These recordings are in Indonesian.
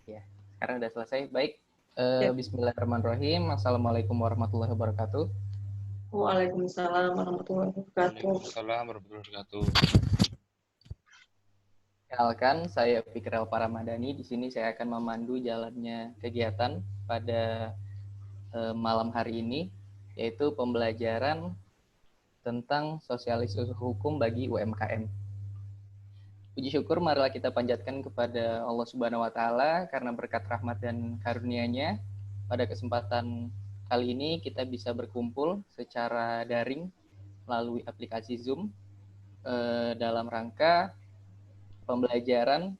Ya, sekarang sudah selesai. Baik, Ya. Bismillahirrahmanirrahim. Assalamualaikum warahmatullahi wabarakatuh. Waalaikumsalam warahmatullahi wabarakatuh. Waalaikumsalam warahmatullahi wabarakatuh. Kenalkan, saya Fikral Paramadani. Di sini saya akan memandu jalannya kegiatan pada malam hari ini, yaitu pembelajaran tentang sosialisasi hukum bagi UMKM. Puji syukur marilah kita panjatkan kepada Allah Subhanahu wa taala karena berkat rahmat dan karunia-Nya pada kesempatan kali ini kita bisa berkumpul secara daring melalui aplikasi Zoom dalam rangka pembelajaran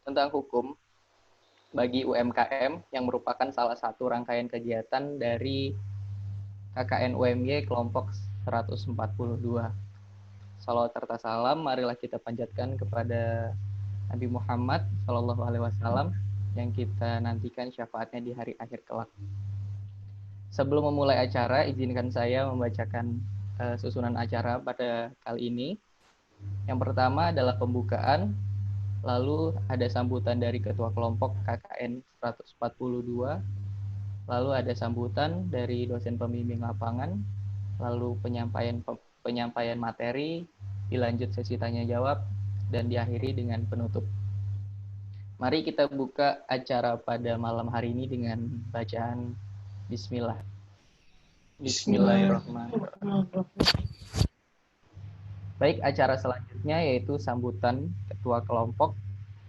tentang hukum bagi UMKM yang merupakan salah satu rangkaian kegiatan dari KKN UMY kelompok 142. Salawat serta salam marilah kita panjatkan kepada Nabi Muhammad SAW yang kita nantikan syafaatnya di hari akhir kelak. Sebelum memulai acara, izinkan saya membacakan susunan acara pada kali ini. Yang pertama adalah pembukaan, lalu ada sambutan dari Ketua Kelompok KKN 142, lalu ada sambutan dari dosen pembimbing lapangan, lalu penyampaian materi, dilanjut sesi tanya jawab, dan diakhiri dengan penutup. Mari kita buka acara pada malam hari ini dengan bacaan Bismillah. Bismillahirrahmanirrahim. Baik, acara selanjutnya yaitu sambutan Ketua Kelompok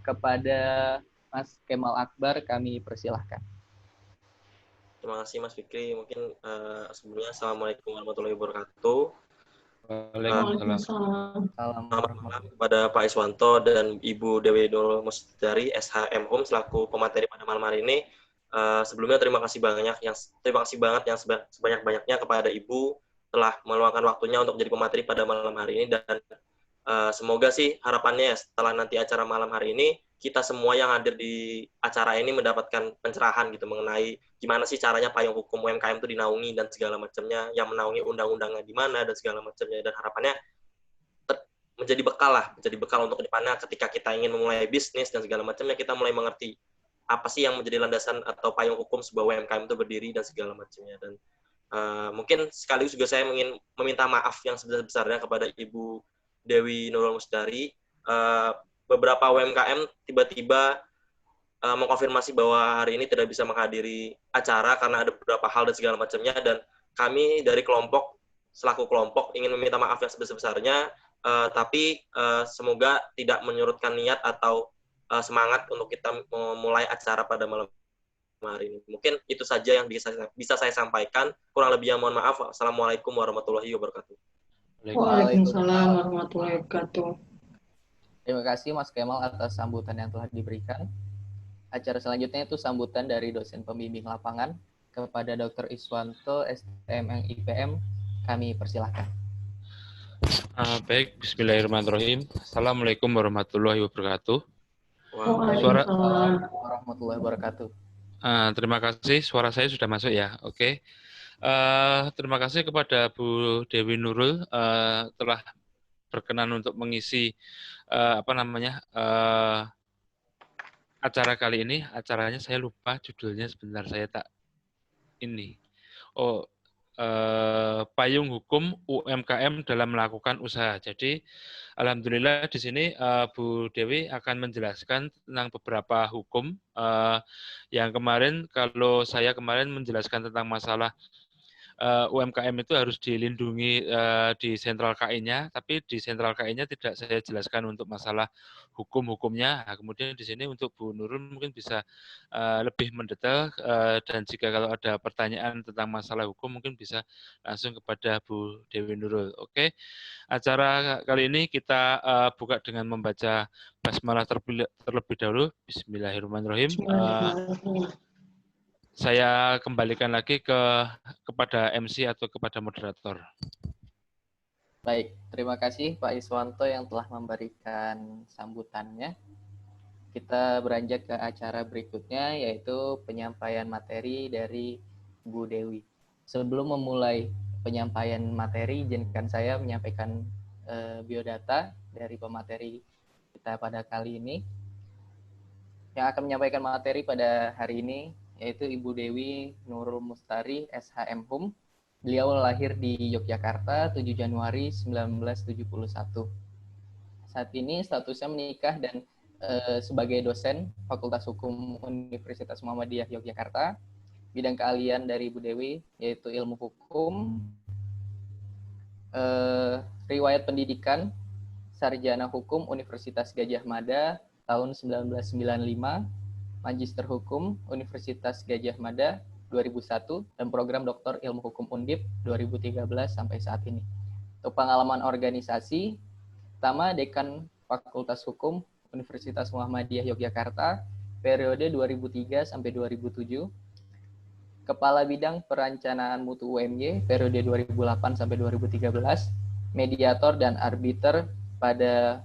kepada Mas Kemal Akbar, kami persilahkan. Terima kasih Mas Fikri. Mungkin sebelumnya Assalamualaikum warahmatullahi wabarakatuh. Waalaikumsalam. Selamat malam kepada Pak Iswanto dan Ibu Dewi Nurul Musdari SHM Hum selaku pemateri pada malam hari ini. Sebelumnya terima kasih banget yang sebanyak-banyaknya kepada Ibu telah meluangkan waktunya untuk menjadi pemateri pada malam hari ini, dan semoga sih harapannya setelah nanti acara malam hari ini kita semua yang hadir di acara ini mendapatkan pencerahan gitu mengenai gimana sih caranya payung hukum UMKM itu dinaungi dan segala macamnya, yang menaungi undang-undangnya di mana dan segala macamnya, dan harapannya menjadi bekal untuk kedepannya ketika kita ingin memulai bisnis dan segala macamnya, kita mulai mengerti apa sih yang menjadi landasan atau payung hukum sebuah UMKM itu berdiri dan segala macamnya. Dan mungkin sekaligus juga saya ingin meminta maaf yang sebesar-besarnya kepada Ibu Dewi Nurul Musdari. Beberapa UMKM tiba-tiba mengkonfirmasi bahwa hari ini tidak bisa menghadiri acara karena ada beberapa hal dan segala macamnya, dan kami dari kelompok selaku kelompok ingin meminta maaf yang sebesar-besarnya, tapi semoga tidak menyurutkan niat atau semangat untuk kita memulai acara pada malam hari ini. Mungkin itu saja yang bisa saya sampaikan. Kurang lebihnya mohon maaf. Assalamualaikum warahmatullahi wabarakatuh. Waalaikumsalam warahmatullahi wabarakatuh. Terima kasih Mas Kemal atas sambutan yang telah diberikan. Acara selanjutnya itu sambutan dari dosen pembimbing lapangan kepada Dr. Iswanto STM IPM. Kami persilahkan. Baik, Bismillahirrahmanirrahim. Assalamualaikum warahmatullahi wabarakatuh. Waalaikumsalam warahmatullahi wabarakatuh. Terima kasih, suara saya sudah masuk ya. Oke. Terima kasih kepada Bu Dewi Nurul telah berkenan untuk mengisi acara kali ini. Acaranya saya lupa judulnya, sebentar saya tak ini. Payung hukum UMKM dalam melakukan usaha. Jadi alhamdulillah di sini Bu Dewi akan menjelaskan tentang beberapa hukum yang kemarin, kalau saya kemarin menjelaskan tentang masalah UMKM itu harus dilindungi di sentral KI-nya, tapi di sentral KI-nya tidak saya jelaskan untuk masalah hukum-hukumnya. Nah, kemudian di sini untuk Bu Nurul mungkin bisa lebih mendetail, dan jika kalau ada pertanyaan tentang masalah hukum mungkin bisa langsung kepada Bu Dewi Nurul. Oke, acara kali ini kita buka dengan membaca basmalah terlebih dahulu. Bismillahirrahmanirrahim. Saya kembalikan lagi kepada MC atau kepada moderator. Baik, terima kasih Pak Iswanto yang telah memberikan sambutannya. Kita beranjak ke acara berikutnya, yaitu penyampaian materi dari Bu Dewi. Sebelum memulai penyampaian materi, izinkan saya menyampaikan biodata dari pemateri kita pada kali ini. Yang akan menyampaikan materi pada hari ini yaitu Ibu Dewi Nurul Mustari, SHM Hum. Beliau lahir di Yogyakarta 7 Januari 1971. Saat ini statusnya menikah dan sebagai dosen Fakultas Hukum Universitas Muhammadiyah Yogyakarta. Bidang keahlian dari Ibu Dewi yaitu ilmu hukum, riwayat pendidikan, sarjana hukum Universitas Gadjah Mada tahun 1995, Magister Hukum Universitas Gadjah Mada 2001, dan program Doktor Ilmu Hukum Undip 2013 sampai saat ini. Untuk pengalaman organisasi, pertama Dekan Fakultas Hukum Universitas Muhammadiyah Yogyakarta periode 2003 sampai 2007. Kepala Bidang Perencanaan Mutu UMY periode 2008 sampai 2013, mediator dan arbiter pada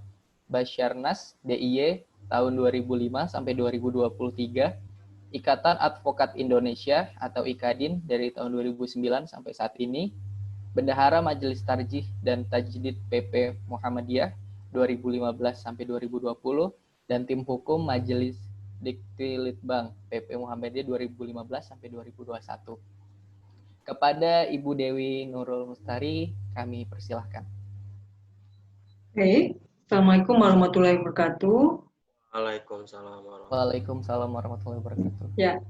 Basarnas DIY tahun 2005 sampai 2023, Ikatan Advokat Indonesia atau IKADIN dari tahun 2009 sampai saat ini, Bendahara Majelis Tarjih dan Tajdid PP Muhammadiyah 2015 sampai 2020, dan tim hukum Majelis Dikti Litbang PP Muhammadiyah 2015 sampai 2021. Kepada Ibu Dewi Nurul Mustari, kami persilahkan. Baik, Assalamualaikum warahmatullahi wabarakatuh. Waalaikumsalam warahmatullahi wabarakatuh. Ya,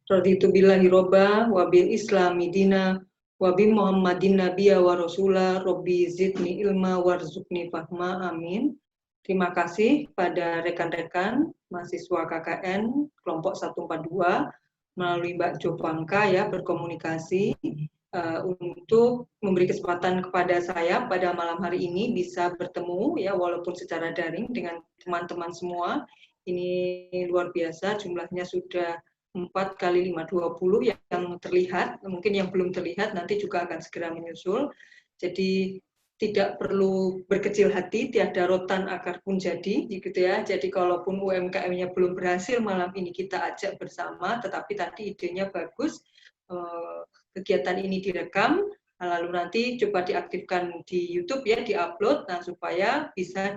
raditu billahi robba wa bil islami dina wa bi muhammadin nabiyya wa rasula robbi zidni ilma warzuqni fahma, amin. Terima kasih pada rekan-rekan mahasiswa KKN kelompok 142 melalui Mbak Jopangka ya berkomunikasi untuk memberi kesempatan kepada saya pada malam hari ini bisa bertemu ya walaupun secara daring dengan teman-teman semua. Ini luar biasa, jumlahnya sudah 4 kali 5, 20 yang terlihat, mungkin yang belum terlihat nanti juga akan segera menyusul. Jadi tidak perlu berkecil hati, tiada rotan akar pun jadi, gitu ya. Jadi kalaupun UMKM-nya belum berhasil, malam ini kita ajak bersama, tetapi tadi idenya bagus, kegiatan ini direkam, lalu nanti coba diaktifkan di YouTube ya, diupload, nah supaya bisa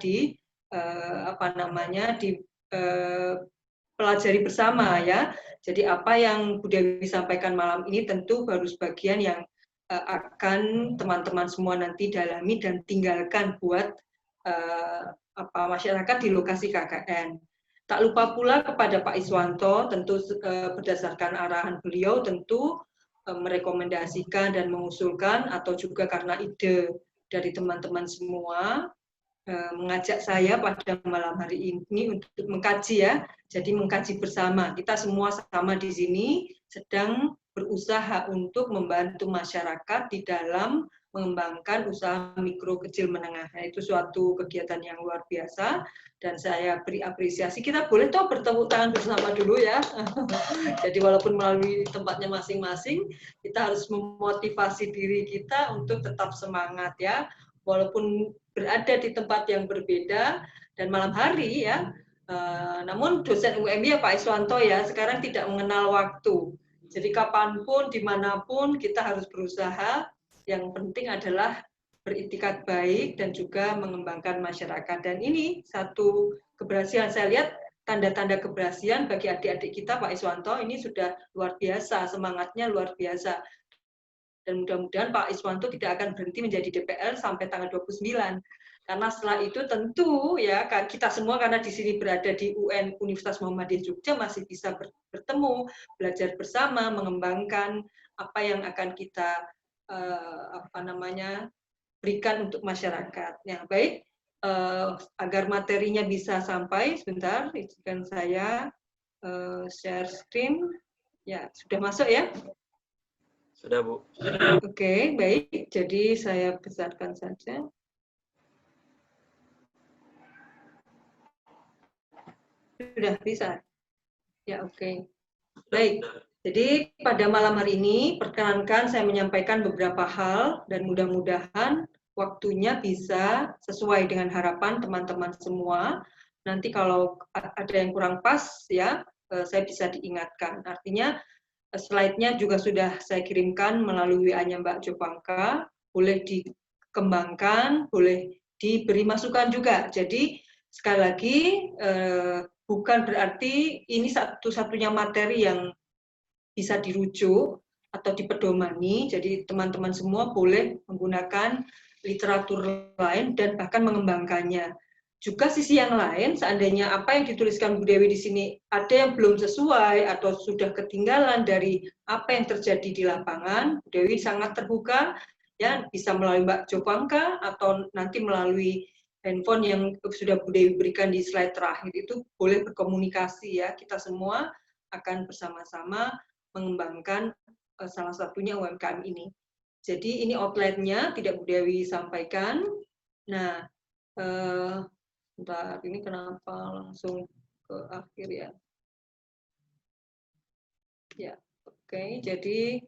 pelajari bersama ya. Jadi apa yang Bu Dewi sampaikan malam ini tentu baru sebagian yang akan teman-teman semua nanti dalami dan tinggalkan buat masyarakat di lokasi KKN. Tak lupa pula kepada Pak Iswanto, tentu berdasarkan arahan beliau tentu merekomendasikan dan mengusulkan atau juga karena ide dari teman-teman semua mengajak saya pada malam hari ini untuk mengkaji ya. Jadi mengkaji bersama. Kita semua sama di sini sedang berusaha untuk membantu masyarakat di dalam mengembangkan usaha mikro kecil menengah. Nah, itu suatu kegiatan yang luar biasa dan saya beri apresiasi. Kita boleh toh bertepuk tangan bersama dulu ya. Jadi walaupun melalui tempatnya masing-masing, kita harus memotivasi diri kita untuk tetap semangat ya. Walaupun berada di tempat yang berbeda dan malam hari ya. Namun dosen UMY Pak Iswanto ya sekarang tidak mengenal waktu. Jadi kapanpun, dimanapun kita harus berusaha. Yang penting adalah beriktikat baik dan juga mengembangkan masyarakat. Dan ini satu keberhasilan. Saya lihat tanda-tanda keberhasilan bagi adik-adik kita Pak Iswanto ini sudah luar biasa, semangatnya luar biasa. Dan mudah-mudahan Pak Iswanto tidak akan berhenti menjadi DPR sampai tanggal 29. Karena setelah itu tentu ya kita semua karena di sini berada di UN Universitas Muhammadiyah Jogja masih bisa bertemu, belajar bersama, mengembangkan apa yang akan kita berikan untuk masyarakat. Ya, baik, agar materinya bisa sampai, sebentar, izinkan saya share screen. Ya, sudah masuk ya? Sudah, Bu. Oke, baik. Jadi saya besarkan saja. Sudah bisa? Ya, oke. Baik. Jadi pada malam hari ini perkenankan saya menyampaikan beberapa hal dan mudah-mudahan waktunya bisa sesuai dengan harapan teman-teman semua. Nanti kalau ada yang kurang pas ya, saya bisa diingatkan. Artinya slide-nya juga sudah saya kirimkan melalui WA-nya Mbak Jopangka, boleh dikembangkan, boleh diberi masukan juga. Jadi sekali lagi bukan berarti ini satu-satunya materi yang bisa dirujuk atau dipedomani. Jadi teman-teman semua boleh menggunakan literatur lain dan bahkan mengembangkannya. Juga sisi yang lain, seandainya apa yang dituliskan Bu Dewi di sini ada yang belum sesuai atau sudah ketinggalan dari apa yang terjadi di lapangan, Bu Dewi sangat terbuka, ya bisa melalui Mbak Jopangka atau nanti melalui handphone yang sudah Bu Dewi berikan di slide terakhir itu boleh berkomunikasi ya. Kita semua akan bersama-sama mengembangkan salah satunya UMKM ini. Jadi ini outline-nya tidak Bu Dewi sampaikan. Nah, bentar, ini kenapa langsung ke akhir ya? Ya, oke. Jadi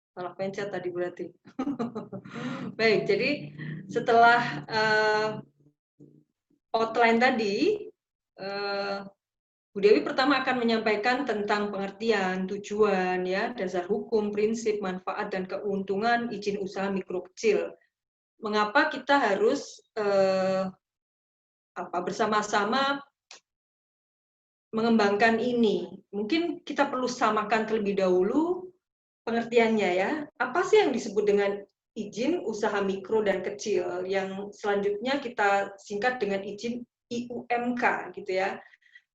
salah pencet tadi berarti. Baik, jadi setelah outline tadi, Bu Dewi pertama akan menyampaikan tentang pengertian, tujuan, ya, dasar hukum, prinsip, manfaat, dan keuntungan izin usaha mikro kecil. Mengapa kita harus bersama-sama mengembangkan ini? Mungkin kita perlu samakan terlebih dahulu pengertiannya ya. Apa sih yang disebut dengan izin usaha mikro dan kecil? Yang selanjutnya kita singkat dengan izin IUMK gitu ya.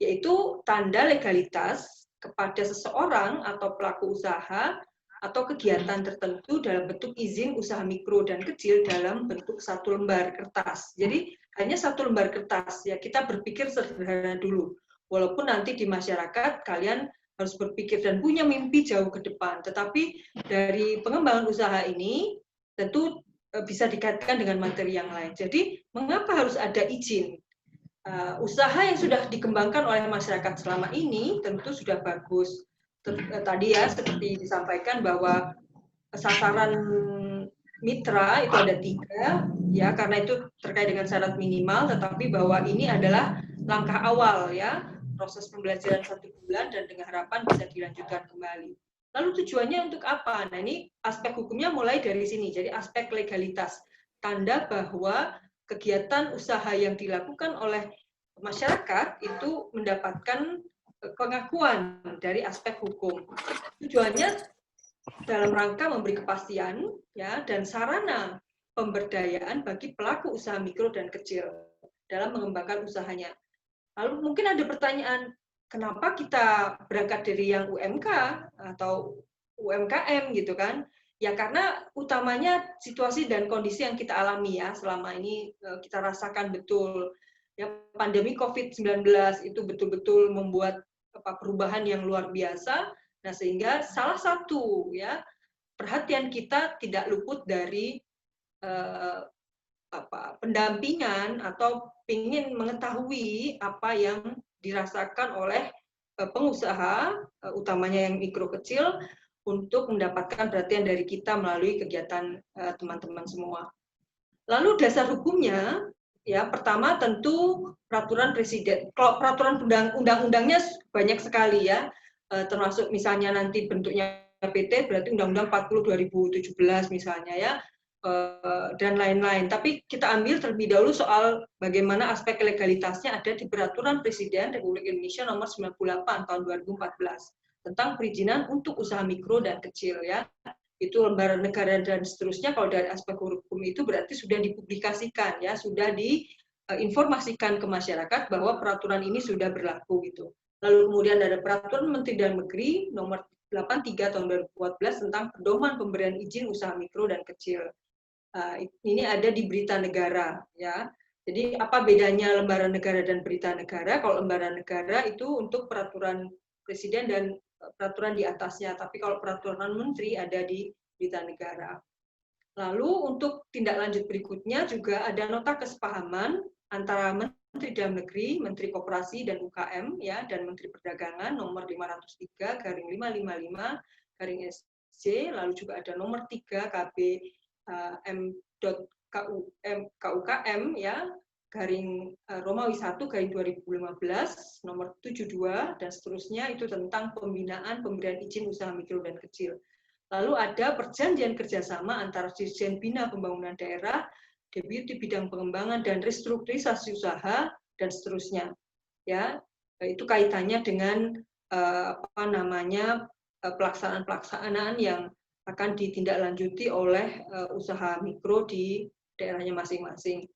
Yaitu tanda legalitas kepada seseorang atau pelaku usaha atau kegiatan tertentu dalam bentuk izin usaha mikro dan kecil dalam bentuk satu lembar kertas. Jadi hanya satu lembar kertas ya, kita berpikir sederhana dulu. Walaupun nanti di masyarakat kalian harus berpikir dan punya mimpi jauh ke depan. Tetapi dari pengembangan usaha ini tentu bisa dikaitkan dengan materi yang lain. Jadi mengapa harus ada izin? Usaha yang sudah dikembangkan oleh masyarakat selama ini tentu sudah bagus. Tadi ya seperti disampaikan bahwa sasaran mitra itu ada 3 ya, karena itu terkait dengan syarat minimal, tetapi bahwa ini adalah langkah awal ya, proses pembelajaran 1 bulan dan dengan harapan bisa dilanjutkan kembali. Lalu tujuannya untuk apa? Nah, ini aspek hukumnya mulai dari sini. Jadi aspek legalitas, tanda bahwa kegiatan usaha yang dilakukan oleh masyarakat itu mendapatkan pengakuan dari aspek hukum. Tujuannya dalam rangka memberi kepastian ya dan sarana pemberdayaan bagi pelaku usaha mikro dan kecil dalam mengembangkan usahanya. Lalu mungkin ada pertanyaan, kenapa kita berangkat dari yang UMK atau UMKM gitu kan? Ya karena utamanya situasi dan kondisi yang kita alami ya selama ini kita rasakan betul. Ya, pandemi COVID-19 itu betul-betul membuat perubahan yang luar biasa. Nah, sehingga salah satu ya perhatian kita tidak luput dari pendampingan atau ingin mengetahui apa yang dirasakan oleh pengusaha, utamanya yang mikro kecil, untuk mendapatkan perhatian dari kita melalui kegiatan teman-teman semua. Lalu dasar hukumnya, ya pertama tentu peraturan presiden. Kalau peraturan undang-undangnya banyak sekali ya, termasuk misalnya nanti bentuknya PT berarti Undang-Undang 40 2017 misalnya ya, dan lain-lain. Tapi kita ambil terlebih dahulu soal bagaimana aspek legalitasnya ada di Peraturan Presiden Republik Indonesia Nomor 98 tahun 2014 tentang perizinan untuk usaha mikro dan kecil ya. Itu lembaran negara dan seterusnya. Kalau dari aspek hukum itu berarti sudah dipublikasikan ya, sudah diinformasikan ke masyarakat bahwa peraturan ini sudah berlaku gitu. Lalu kemudian ada Peraturan Menteri Dalam Negeri Nomor 83 tahun 2014 tentang pedoman pemberian izin usaha mikro dan kecil. Ini ada di Berita Negara ya. Jadi apa bedanya lembaran negara dan berita negara? Kalau lembaran negara itu untuk peraturan presiden dan peraturan di atasnya, tapi kalau peraturan menteri ada di Berita Negara. Lalu untuk tindak lanjut berikutnya juga ada nota kesepahaman antara Menteri Dalam Negeri, Menteri Koperasi dan UKM ya, dan Menteri Perdagangan nomor 503/555/SC, lalu juga ada nomor 3 KB M.KUKM ya, garing Romawi 1 garing 2015 nomor 72 dan seterusnya, itu tentang pembinaan pemberian izin usaha mikro dan kecil. Lalu ada perjanjian kerjasama antara Dirjen Bina Pembangunan Daerah, Deputi Bidang Pengembangan dan Restrukturisasi Usaha dan seterusnya. Ya, itu kaitannya dengan pelaksanaan-pelaksanaan yang akan ditindaklanjuti oleh usaha mikro di daerahnya masing-masing.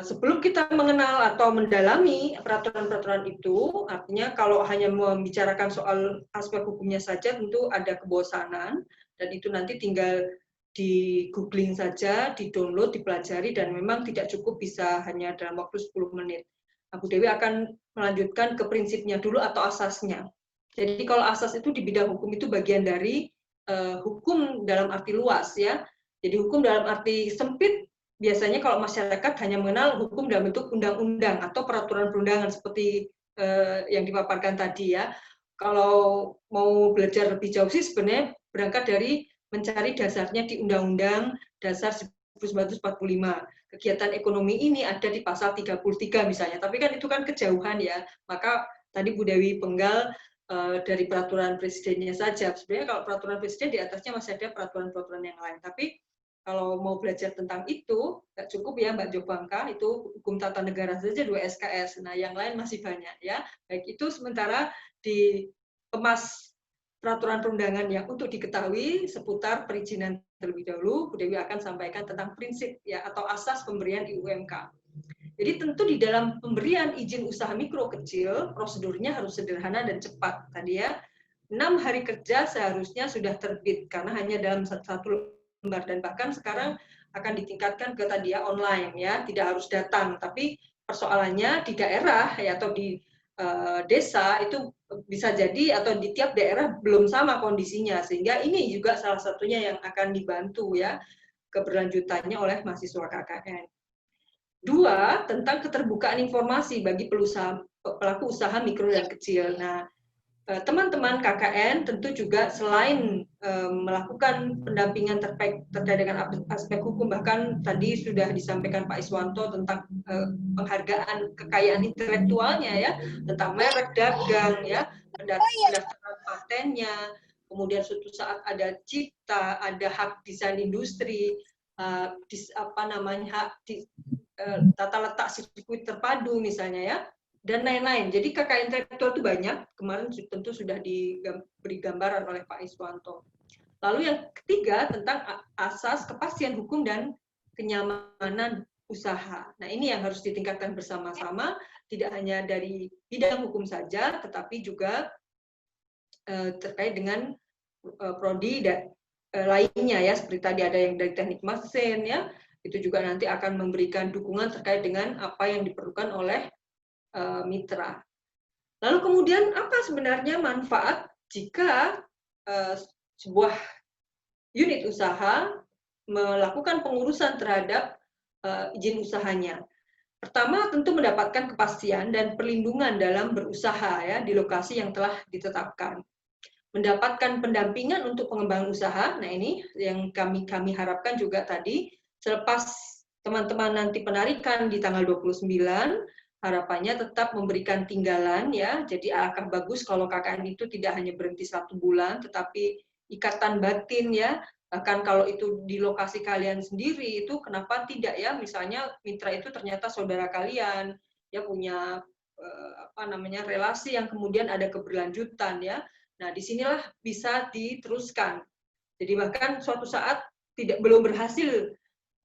Sebelum kita mengenal atau mendalami peraturan-peraturan itu, artinya kalau hanya membicarakan soal aspek hukumnya saja tentu ada kebosanan, dan itu nanti tinggal di googling saja, di-download, dipelajari, dan memang tidak cukup bisa hanya dalam waktu 10 menit. Nah, Bu Dewi akan melanjutkan ke prinsipnya dulu atau asasnya. Jadi kalau asas itu di bidang hukum itu bagian dari hukum dalam arti luas ya. Jadi hukum dalam arti sempit biasanya kalau masyarakat hanya mengenal hukum dalam bentuk undang-undang atau peraturan perundangan seperti yang dipaparkan tadi ya. Kalau mau belajar lebih jauh sih sebenarnya berangkat dari mencari dasarnya di Undang-Undang Dasar 1945. Kegiatan ekonomi ini ada di pasal 33 misalnya, tapi kan itu kan kejauhan ya. Maka tadi Bu Dewi penggal dari peraturan presidennya saja. Sebenarnya kalau peraturan presiden di atasnya masih ada peraturan-peraturan yang lain. Tapi kalau mau belajar tentang itu, nggak cukup ya Mbak Jobangka, itu hukum tata negara saja 2 SKS. Nah, yang lain masih banyak ya. Baik itu sementara dikemas peraturan perundangan yang untuk diketahui seputar perizinan terlebih dahulu, Bu Dewi akan sampaikan tentang prinsip ya atau asas pemberian IUMK. Jadi tentu di dalam pemberian izin usaha mikro kecil, prosedurnya harus sederhana dan cepat. Tadi ya, 6 hari kerja seharusnya sudah terbit karena hanya dalam satu lembar, dan bahkan sekarang akan ditingkatkan ke tadi ya online ya, tidak harus datang, tapi persoalannya di daerah ya atau di desa itu bisa jadi atau di tiap daerah belum sama kondisinya, sehingga ini juga salah satunya yang akan dibantu ya keberlanjutannya oleh mahasiswa KKN. 2, tentang keterbukaan informasi bagi pelaku usaha mikro dan kecil. Nah, teman-teman KKN tentu juga selain melakukan pendampingan terkait dengan aspek hukum, bahkan tadi sudah disampaikan Pak Iswanto tentang penghargaan kekayaan intelektualnya ya, tentang merek dagang ya, pendaftaran patennya, kemudian suatu saat ada cipta, ada hak desain industri, hak tata letak sirkuit terpadu misalnya ya, dan lain-lain. Jadi kekayaan intelektual itu banyak, kemarin tentu sudah diberi gambaran oleh Pak Iswanto. Lalu yang ketiga tentang asas kepastian hukum dan kenyamanan usaha. Nah, ini yang harus ditingkatkan bersama-sama, tidak hanya dari bidang hukum saja, tetapi juga terkait dengan prodi lainnya ya, seperti tadi ada yang dari teknik mesin ya, itu juga nanti akan memberikan dukungan terkait dengan apa yang diperlukan oleh mitra. Lalu kemudian apa sebenarnya manfaat jika sebuah unit usaha melakukan pengurusan terhadap izin usahanya? Pertama, tentu mendapatkan kepastian dan perlindungan dalam berusaha ya di lokasi yang telah ditetapkan. Mendapatkan pendampingan untuk pengembangan usaha. Nah, ini yang kami harapkan juga tadi, selepas teman-teman nanti penarikan di tanggal 29, harapannya tetap memberikan tinggalan ya. Jadi alangkah bagus kalau KKN itu tidak hanya berhenti 1 bulan, tetapi ikatan batin ya. Bahkan kalau itu di lokasi kalian sendiri, itu kenapa tidak ya? Misalnya mitra itu ternyata saudara kalian, ya punya relasi yang kemudian ada keberlanjutan ya. Nah, disinilah bisa diteruskan. Jadi bahkan suatu saat belum berhasil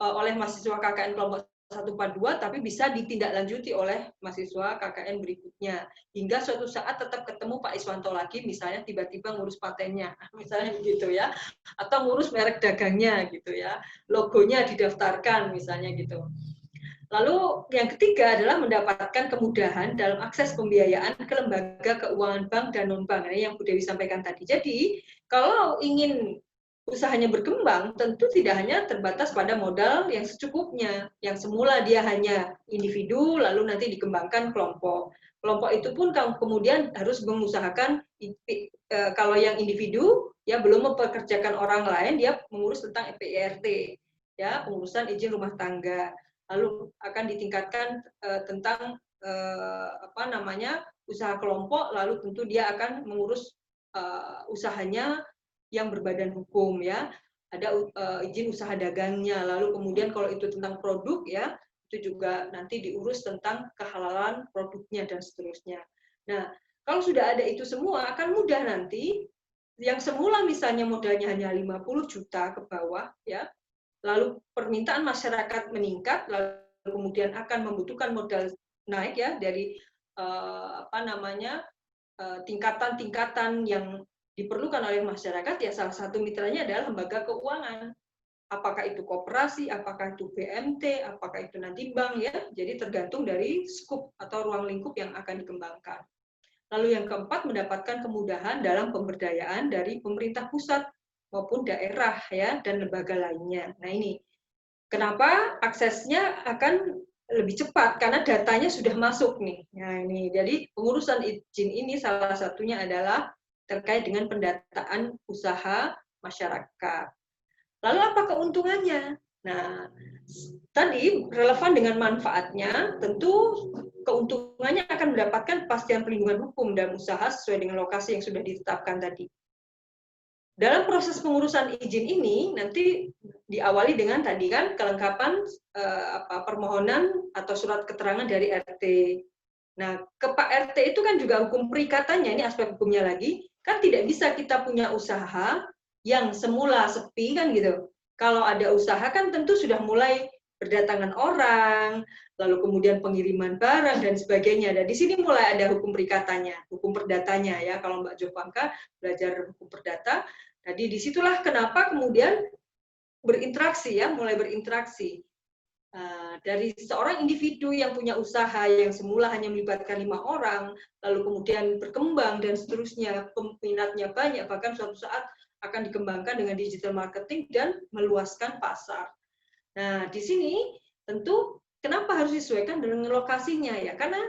oleh mahasiswa KKN kelompok 142, tapi bisa ditindaklanjuti oleh mahasiswa KKN berikutnya. Hingga suatu saat tetap ketemu Pak Iswanto lagi, misalnya tiba-tiba ngurus patennya, misalnya gitu ya. Atau ngurus merek dagangnya gitu ya. Logonya didaftarkan misalnya gitu. Lalu yang ketiga adalah mendapatkan kemudahan dalam akses pembiayaan ke lembaga keuangan bank dan non-bank. Ini yang Bu Dewi sampaikan tadi. Jadi kalau ingin usahanya berkembang, tentu tidak hanya terbatas pada modal yang secukupnya. Yang semula dia hanya individu, lalu nanti dikembangkan kelompok. Kelompok itu pun kemudian harus mengusahakan, kalau yang individu, ya belum mempekerjakan orang lain, dia mengurus tentang PIRT, ya pengurusan izin rumah tangga. Lalu akan ditingkatkan tentang usaha kelompok, lalu tentu dia akan mengurus usahanya yang berbadan hukum ya, ada izin usaha dagangnya, lalu kemudian kalau itu tentang produk ya, itu juga nanti diurus tentang kehalalan produknya dan seterusnya. Nah, kalau sudah ada itu semua akan mudah nanti yang semula misalnya modalnya hanya 50 juta ke bawah ya, lalu permintaan masyarakat meningkat, lalu kemudian akan membutuhkan modal naik ya dari tingkatan-tingkatan yang diperlukan oleh masyarakat, ya salah satu mitranya adalah lembaga keuangan. Apakah itu koperasi, apakah itu BMT, apakah itu nanti bank ya. Jadi tergantung dari skup atau ruang lingkup yang akan dikembangkan. Lalu yang keempat, mendapatkan kemudahan dalam pemberdayaan dari pemerintah pusat maupun daerah ya dan lembaga lainnya. Nah ini kenapa aksesnya akan lebih cepat karena datanya sudah masuk nih. Nah ini jadi pengurusan izin ini salah satunya adalah terkait dengan pendataan usaha masyarakat. Lalu apa keuntungannya? Nah, tadi relevan dengan manfaatnya, tentu keuntungannya akan mendapatkan kepastian perlindungan hukum dan usaha sesuai dengan lokasi yang sudah ditetapkan tadi. Dalam proses pengurusan izin ini nanti diawali dengan tadi kan kelengkapan permohonan atau surat keterangan dari RT. Nah, ke Pak RT itu kan juga hukum perikatannya, ini aspek hukumnya lagi, kan tidak bisa kita punya usaha yang semula sepi kan gitu. Kalau ada usaha kan tentu sudah mulai berdatangan orang, lalu kemudian pengiriman barang dan sebagainya. Dan di sini mulai ada hukum perikatannya, hukum perdatanya ya. Kalau Mbak Jovanka belajar hukum perdata, jadi disitulah kenapa kemudian berinteraksi ya, mulai berinteraksi. Dari seorang individu yang punya usaha yang semula hanya melibatkan 5 orang, lalu kemudian berkembang dan seterusnya, peminatnya banyak, bahkan suatu saat akan dikembangkan dengan digital marketing dan meluaskan pasar. Nah, di sini tentu kenapa harus disesuaikan dengan lokasinya ya? Karena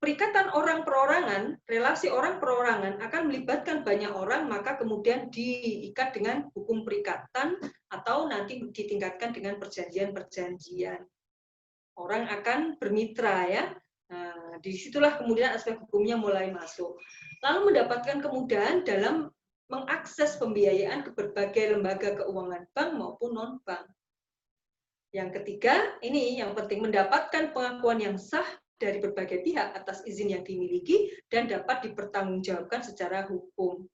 perikatan orang perorangan, relasi orang perorangan akan melibatkan banyak orang, maka kemudian diikat dengan hukum perikatan atau nanti ditingkatkan dengan perjanjian-perjanjian. Orang akan bermitra ya. Nah, disitulah kemudian aspek hukumnya mulai masuk. Lalu mendapatkan kemudahan dalam mengakses pembiayaan ke berbagai lembaga keuangan bank maupun non-bank. Yang ketiga, ini yang penting, mendapatkan pengakuan yang sah dari berbagai pihak atas izin yang dimiliki dan dapat dipertanggungjawabkan secara hukum.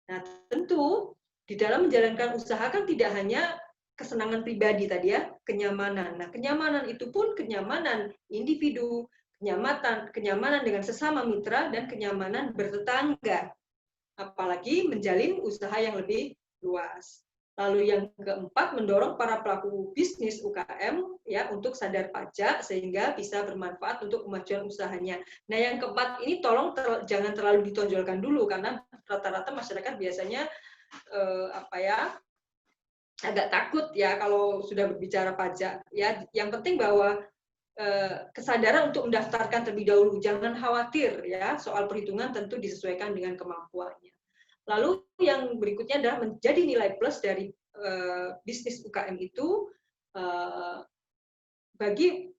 Nah, tentu di dalam menjalankan usaha kan tidak hanya kesenangan pribadi tadi ya, kenyamanan. Nah, kenyamanan itu pun kenyamanan individu, kenyamanan dengan sesama mitra, dan kenyamanan bertetangga. Apalagi menjalin usaha yang lebih luas. Lalu yang keempat, mendorong para pelaku bisnis UKM ya untuk sadar pajak sehingga bisa bermanfaat untuk kemajuan usahanya. Nah, yang keempat ini tolong jangan terlalu ditonjolkan dulu karena rata-rata masyarakat biasanya agak takut ya kalau sudah berbicara pajak. Ya, yang penting bahwa kesadaran untuk mendaftarkan terlebih dahulu, jangan khawatir ya soal perhitungan, tentu disesuaikan dengan kemampuannya. Lalu yang berikutnya adalah menjadi nilai plus dari bisnis UKM itu bagi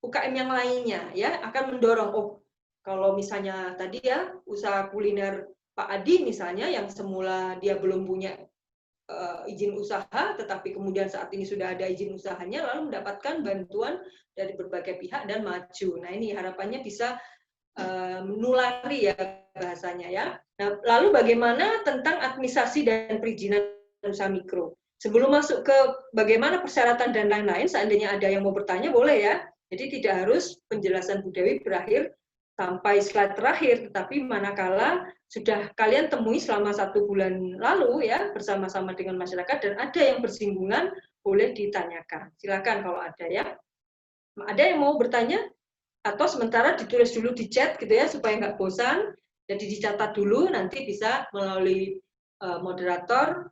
UKM yang lainnya ya, akan mendorong, kalau misalnya tadi ya usaha kuliner Pak Adi misalnya yang semula dia belum punya izin usaha, tetapi kemudian saat ini sudah ada izin usahanya, lalu mendapatkan bantuan dari berbagai pihak dan maju. Nah, ini harapannya bisa menulari ya bahasanya ya. Nah, lalu bagaimana tentang administrasi dan perizinan usaha mikro? Sebelum masuk ke bagaimana persyaratan dan lain-lain, seandainya ada yang mau bertanya boleh ya. Jadi tidak harus penjelasan Bu Dewi berakhir sampai slide terakhir, tetapi manakala sudah kalian temui selama 1 bulan lalu ya bersama-sama dengan masyarakat dan ada yang bersinggungan, boleh ditanyakan. Silakan kalau ada ya. Ada yang mau bertanya? Atau sementara ditulis dulu di chat gitu ya supaya nggak bosan, jadi dicatat dulu, nanti bisa melalui moderator,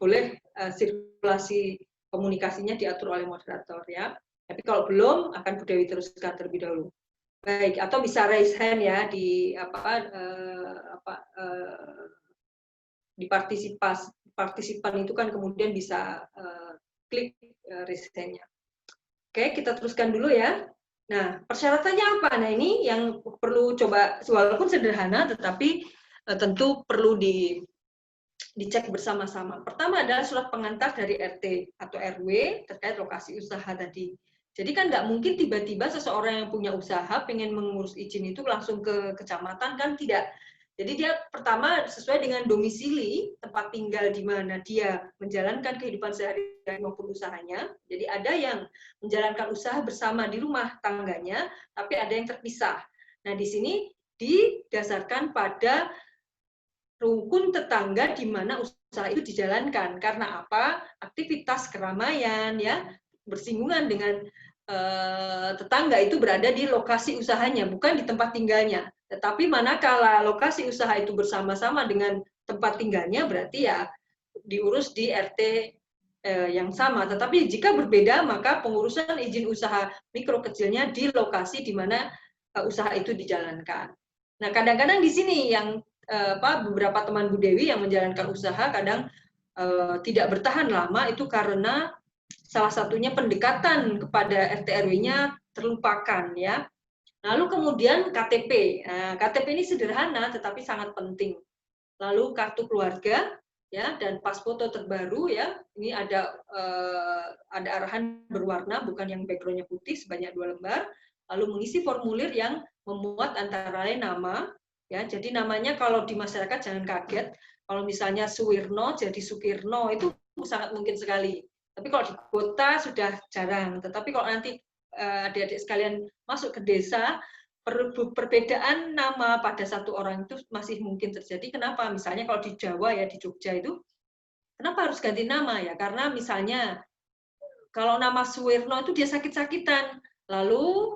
boleh sirkulasi komunikasinya diatur oleh moderator ya. Tapi kalau belum, akan Bu Dewi teruskan terlebih dahulu. Baik, atau bisa raise hand ya di di partisipan itu kan kemudian bisa klik raise hand-nya. Oke, kita teruskan dulu ya. Nah, persyaratannya apa? Nah, ini yang perlu coba, walaupun sederhana, tetapi tentu perlu dicek bersama-sama. Pertama adalah surat pengantar dari RT atau RW terkait lokasi usaha tadi. Jadi kan nggak mungkin tiba-tiba seseorang yang punya usaha pengen mengurus izin itu langsung ke kecamatan, kan tidak. Jadi dia pertama sesuai dengan domisili tempat tinggal di mana dia menjalankan kehidupan sehari-hari maupun usahanya. Jadi ada yang menjalankan usaha bersama di rumah tangganya, tapi ada yang terpisah. Nah di sini didasarkan pada rukun tetangga di mana usaha itu dijalankan. Karena apa? Aktivitas keramaian ya bersinggungan dengan tetangga itu berada di lokasi usahanya, bukan di tempat tinggalnya. Tetapi manakala lokasi usaha itu bersama-sama dengan tempat tinggalnya, berarti ya diurus di RT yang sama. Tetapi jika berbeda, maka pengurusan izin usaha mikro kecilnya di lokasi di mana usaha itu dijalankan. Nah, kadang-kadang di sini yang beberapa teman Bu Dewi yang menjalankan usaha kadang tidak bertahan lama itu karena salah satunya pendekatan kepada RT RW-nya terlupakan ya. Lalu kemudian KTP. Nah, KTP ini sederhana tetapi sangat penting. Lalu kartu keluarga ya dan pas foto terbaru ya. Ini ada arahan berwarna bukan yang background-nya putih sebanyak 2 lembar. Lalu mengisi formulir yang memuat antara lain nama ya. Jadi namanya kalau di masyarakat jangan kaget. Kalau misalnya Suwirno jadi Sukirno itu sangat mungkin sekali. Tapi kalau di kota sudah jarang. Tetapi kalau nanti adik-adik sekalian masuk ke desa, perbedaan nama pada satu orang itu masih mungkin terjadi. Kenapa? Misalnya kalau di Jawa ya, di Jogja itu, kenapa harus ganti nama ya? Karena misalnya kalau nama Suwirno itu dia sakit-sakitan, lalu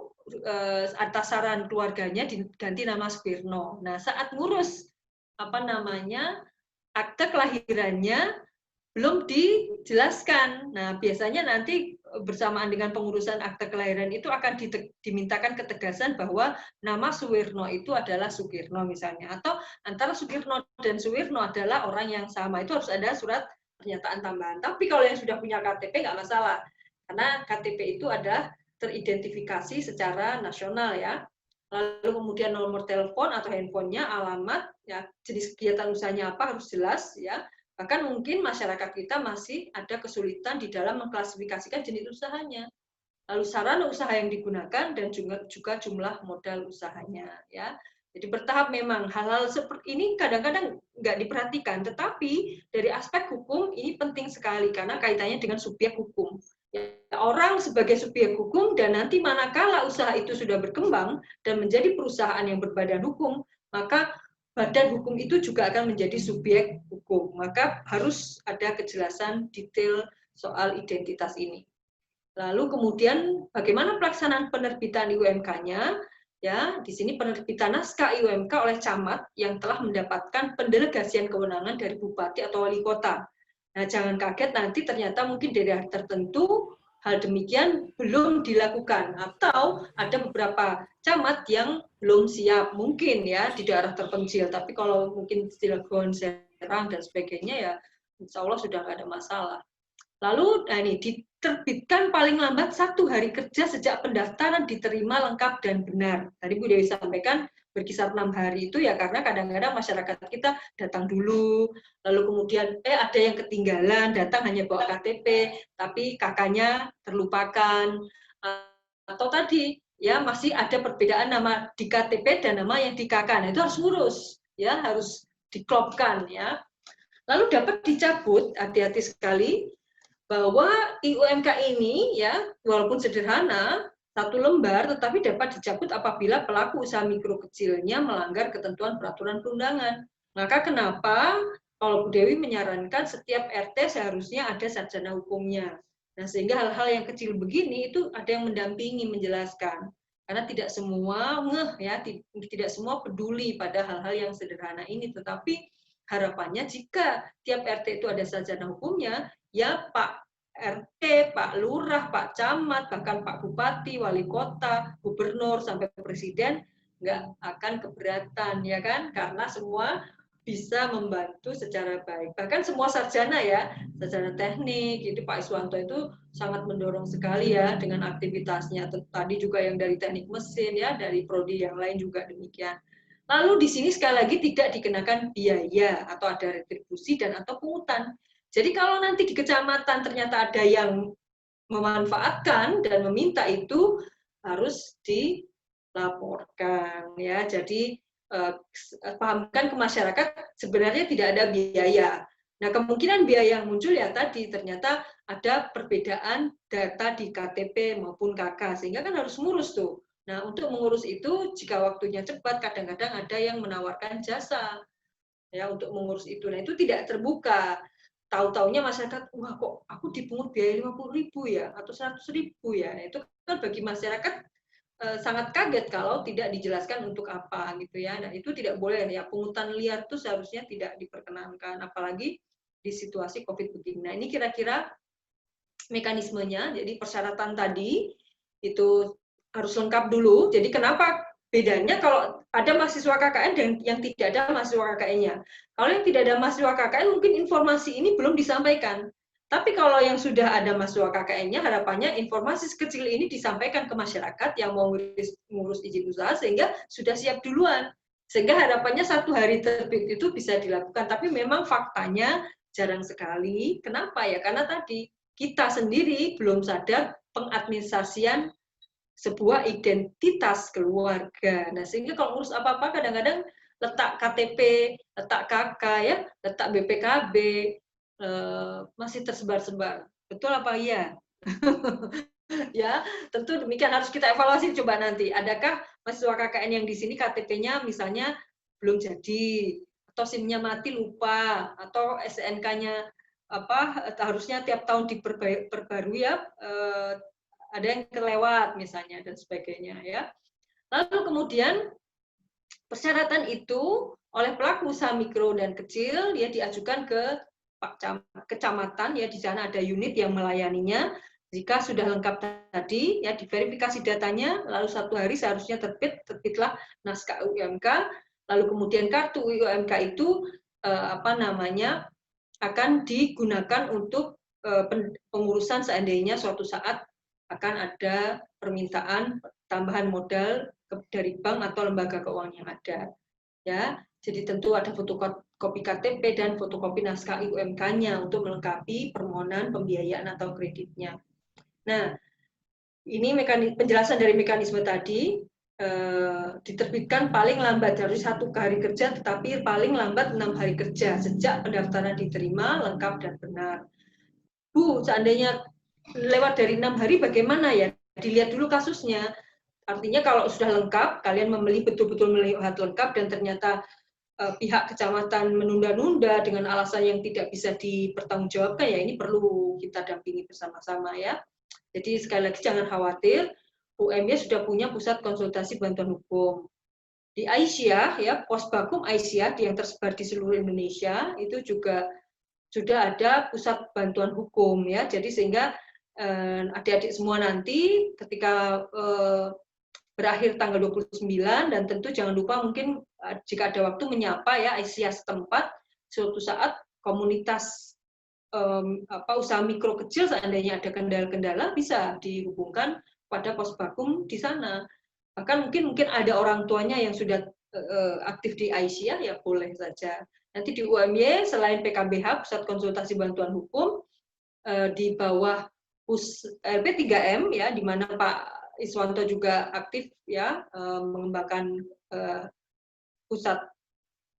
atas saran keluarganya diganti nama Suwirno. Nah, saat ngurus akte kelahirannya belum dijelaskan. Nah, biasanya nanti bersamaan dengan pengurusan akte kelahiran itu akan dimintakan ketegasan bahwa nama Suwirno itu adalah Sukirno misalnya. Atau antara Sukirno dan Suwirno adalah orang yang sama. Itu harus ada surat pernyataan tambahan. Tapi kalau yang sudah punya KTP nggak masalah. Karena KTP itu adalah teridentifikasi secara nasional ya. Lalu kemudian nomor telepon atau handphonenya, alamat, ya, jenis kegiatan usahanya apa harus jelas ya. Bahkan mungkin masyarakat kita masih ada kesulitan di dalam mengklasifikasikan jenis usahanya. Lalu sarana usaha yang digunakan dan juga jumlah modal usahanya. Ya. Jadi bertahap memang hal-hal seperti ini kadang-kadang nggak diperhatikan. Tetapi dari aspek hukum ini penting sekali karena kaitannya dengan subjek hukum. Ya, orang sebagai subjek hukum dan nanti manakala usaha itu sudah berkembang dan menjadi perusahaan yang berbadan hukum, maka badan hukum itu juga akan menjadi subjek hukum. Maka harus ada kejelasan detail soal identitas ini. Lalu kemudian bagaimana pelaksanaan penerbitan IUMK-nya? Ya, di sini penerbitan naskah IUMK oleh camat yang telah mendapatkan pendelegasian kewenangan dari bupati atau wali kota. Nah, jangan kaget nanti ternyata mungkin daerah tertentu hal demikian belum dilakukan atau ada beberapa camat yang belum siap mungkin ya di daerah terpencil, tapi kalau mungkin Cilegon, Serang dan sebagainya ya insya Allah sudah nggak ada masalah. Lalu nah ini diterbitkan paling lambat 1 hari kerja sejak pendaftaran diterima lengkap dan benar. Tadi Bu Dewi sampaikan berkisar 6 hari itu ya karena kadang-kadang masyarakat kita datang dulu, lalu kemudian ada yang ketinggalan, datang hanya bawa KTP, tapi kakaknya terlupakan, atau tadi ya masih ada perbedaan nama di KTP dan nama yang di KK. Nah, itu harus ngurus, ya harus diklopkan ya. Lalu dapat dicabut, hati-hati sekali, bahwa IUMK ini ya walaupun sederhana 1 lembar tetapi dapat dicabut apabila pelaku usaha mikro kecilnya melanggar ketentuan peraturan perundangan. Maka kenapa kalau Bu Dewi menyarankan setiap RT seharusnya ada sarjana hukumnya. Nah, sehingga hal-hal yang kecil begini itu ada yang mendampingi menjelaskan. Karena tidak semua tidak semua peduli pada hal-hal yang sederhana ini, tetapi harapannya jika tiap RT itu ada sarjana hukumnya, ya Pak RT, Pak Lurah, Pak Camat, bahkan Pak Bupati, Wali Kota, Gubernur, sampai Presiden nggak akan keberatan, ya kan? Karena semua bisa membantu secara baik. Bahkan semua sarjana ya, sarjana teknik, itu Pak Iswanto itu sangat mendorong sekali ya dengan aktivitasnya. Tadi juga yang dari teknik mesin ya, dari prodi yang lain juga demikian. Lalu di sini sekali lagi tidak dikenakan biaya atau ada retribusi dan atau pungutan. Jadi kalau nanti di kecamatan ternyata ada yang memanfaatkan dan meminta, itu harus dilaporkan ya. Jadi pahamkan ke masyarakat sebenarnya tidak ada biaya. Nah, kemungkinan biaya yang muncul ya tadi ternyata ada perbedaan data di KTP maupun KK, sehingga kan harus ngurus tuh. Nah, untuk mengurus itu jika waktunya cepat, kadang-kadang ada yang menawarkan jasa ya untuk mengurus itu. Nah, itu tidak terbuka. Tahu-taunya masyarakat, wah kok aku dipungut biaya 50.000 ya atau 100.000 ya. Itu kan bagi masyarakat sangat kaget kalau tidak dijelaskan untuk apa gitu ya. Nah, itu tidak boleh ya, pungutan liar itu seharusnya tidak diperkenankan, apalagi di situasi Covid begini. Nah, ini kira-kira mekanismenya. Jadi persyaratan tadi itu harus lengkap dulu. Jadi kenapa bedanya kalau ada mahasiswa KKN dan yang tidak ada mahasiswa KKN-nya? Kalau yang tidak ada mahasiswa KKN mungkin informasi ini belum disampaikan. Tapi kalau yang sudah ada mahasiswa KKN-nya, harapannya informasi sekecil ini disampaikan ke masyarakat yang mau ngurus izin usaha sehingga sudah siap duluan. Sehingga harapannya 1 hari terbit itu bisa dilakukan. Tapi memang faktanya jarang sekali. Kenapa ya? Karena tadi kita sendiri belum sadar pengadministrasian sebuah identitas keluarga. Nah, sehingga kalau ngurus apa-apa kadang-kadang letak KTP, letak KK ya, letak BPKB masih tersebar-sebar. Betul apa iya? Ya, tentu demikian harus kita evaluasi coba nanti. Adakah mahasiswa KKN yang di sini KTP-nya misalnya belum jadi, atau SIM-nya mati lupa, atau SNK-nya harusnya tiap tahun diperbarui ya, ada yang kelewat misalnya dan sebagainya ya. Lalu kemudian persyaratan itu oleh pelaku usaha mikro dan kecil dia diajukan ke kecamatan ya, di sana ada unit yang melayaninya. Jika sudah lengkap tadi ya diverifikasi datanya, lalu 1 hari seharusnya terbitlah naskah UMK, lalu kemudian kartu UMK itu akan digunakan untuk pengurusan seandainya suatu saat akan ada permintaan tambahan modal dari bank atau lembaga keuangan yang ada. Ya, jadi tentu ada fotokopi KTP dan fotokopi naskah UMK-nya untuk melengkapi permohonan pembiayaan atau kreditnya. Nah, ini penjelasan dari mekanisme tadi. Diterbitkan paling lambat dari 1 hari kerja, tetapi paling lambat 6 hari kerja sejak pendaftaran diterima lengkap dan benar. Bu, seandainya lewat dari 6 hari bagaimana ya? Dilihat dulu kasusnya. Artinya kalau sudah lengkap, kalian betul-betul melihat lengkap dan ternyata pihak kecamatan menunda-nunda dengan alasan yang tidak bisa dipertanggungjawabkan, ya ini perlu kita dampingi bersama-sama ya. Jadi sekali lagi jangan khawatir, UMY sudah punya pusat konsultasi bantuan hukum. Di Aisyah ya, Posbakum Aisyah yang tersebar di seluruh Indonesia itu juga sudah ada pusat bantuan hukum ya. Jadi sehingga adik-adik semua nanti ketika berakhir tanggal 29, dan tentu jangan lupa mungkin jika ada waktu menyapa ya Aisyah setempat, suatu saat komunitas usaha mikro kecil seandainya ada kendala-kendala bisa dihubungkan pada Posbakum di sana. Bahkan mungkin ada orang tuanya yang sudah aktif di Aisyah, ya boleh saja. Nanti di UMY selain PKBH Pusat Konsultasi Bantuan Hukum di bawah LP3M ya, di mana Pak Iswanto juga aktif ya mengembangkan pusat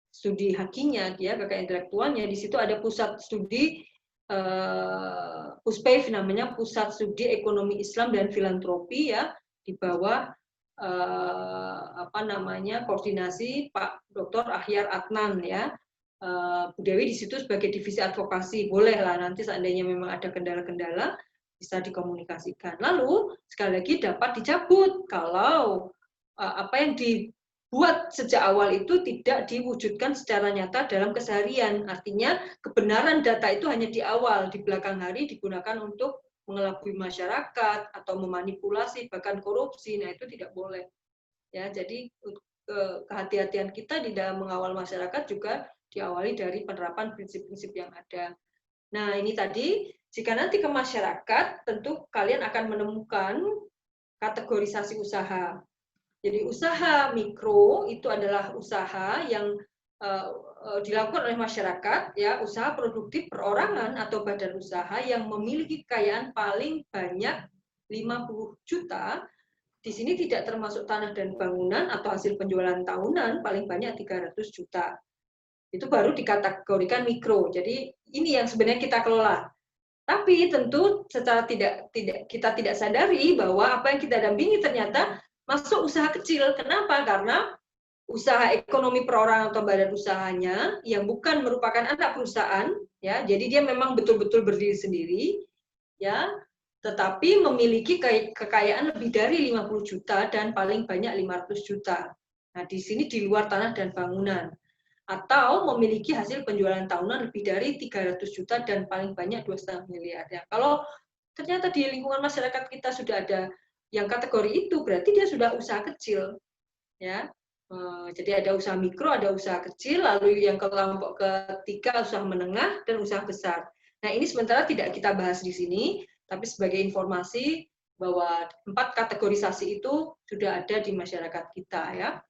studi hakinya ya, KKN intelektualnya. Di situ ada pusat studi PUSPEV namanya, Pusat Studi Ekonomi Islam dan Filantropi ya, di bawah koordinasi Pak Dr. Ahyar Adnan ya. Bu Dewi di situ sebagai divisi advokasi, bolehlah nanti seandainya memang ada kendala-kendala bisa dikomunikasikan. Lalu sekali lagi dapat dicabut kalau apa yang dibuat sejak awal itu tidak diwujudkan secara nyata dalam keseharian. Artinya kebenaran data itu hanya di awal, di belakang hari digunakan untuk mengelabui masyarakat atau memanipulasi bahkan korupsi. Nah, itu tidak boleh. Ya, jadi kehati-hatian kita di dalam mengawal masyarakat juga diawali dari penerapan prinsip-prinsip yang ada. Nah, ini tadi jika nanti ke masyarakat tentu kalian akan menemukan kategorisasi usaha. Jadi usaha mikro itu adalah usaha yang dilakukan oleh masyarakat, ya, usaha produktif perorangan atau badan usaha yang memiliki kekayaan paling banyak 50 juta. Di sini tidak termasuk tanah dan bangunan atau hasil penjualan tahunan paling banyak 300 juta. Itu baru dikategorikan mikro. Jadi ini yang sebenarnya kita kelola. Tapi tentu secara kita tidak sadari bahwa apa yang kita dampingi ternyata masuk usaha kecil. Kenapa? Karena usaha ekonomi perorangan atau badan usahanya yang bukan merupakan anak perusahaan, ya, jadi dia memang betul-betul berdiri sendiri, ya, tetapi memiliki kekayaan lebih dari 50 juta dan paling banyak 500 juta. Nah, di sini di luar tanah dan bangunan. Atau memiliki hasil penjualan tahunan lebih dari 300 juta dan paling banyak 2,5 miliar. Ya, kalau ternyata di lingkungan masyarakat kita sudah ada yang kategori itu, berarti dia sudah usaha kecil. Ya, jadi ada usaha mikro, ada usaha kecil, lalu yang kelompok ketiga usaha menengah dan usaha besar. Nah, ini sementara tidak kita bahas di sini, tapi sebagai informasi bahwa 4 kategorisasi itu sudah ada di masyarakat kita, ya.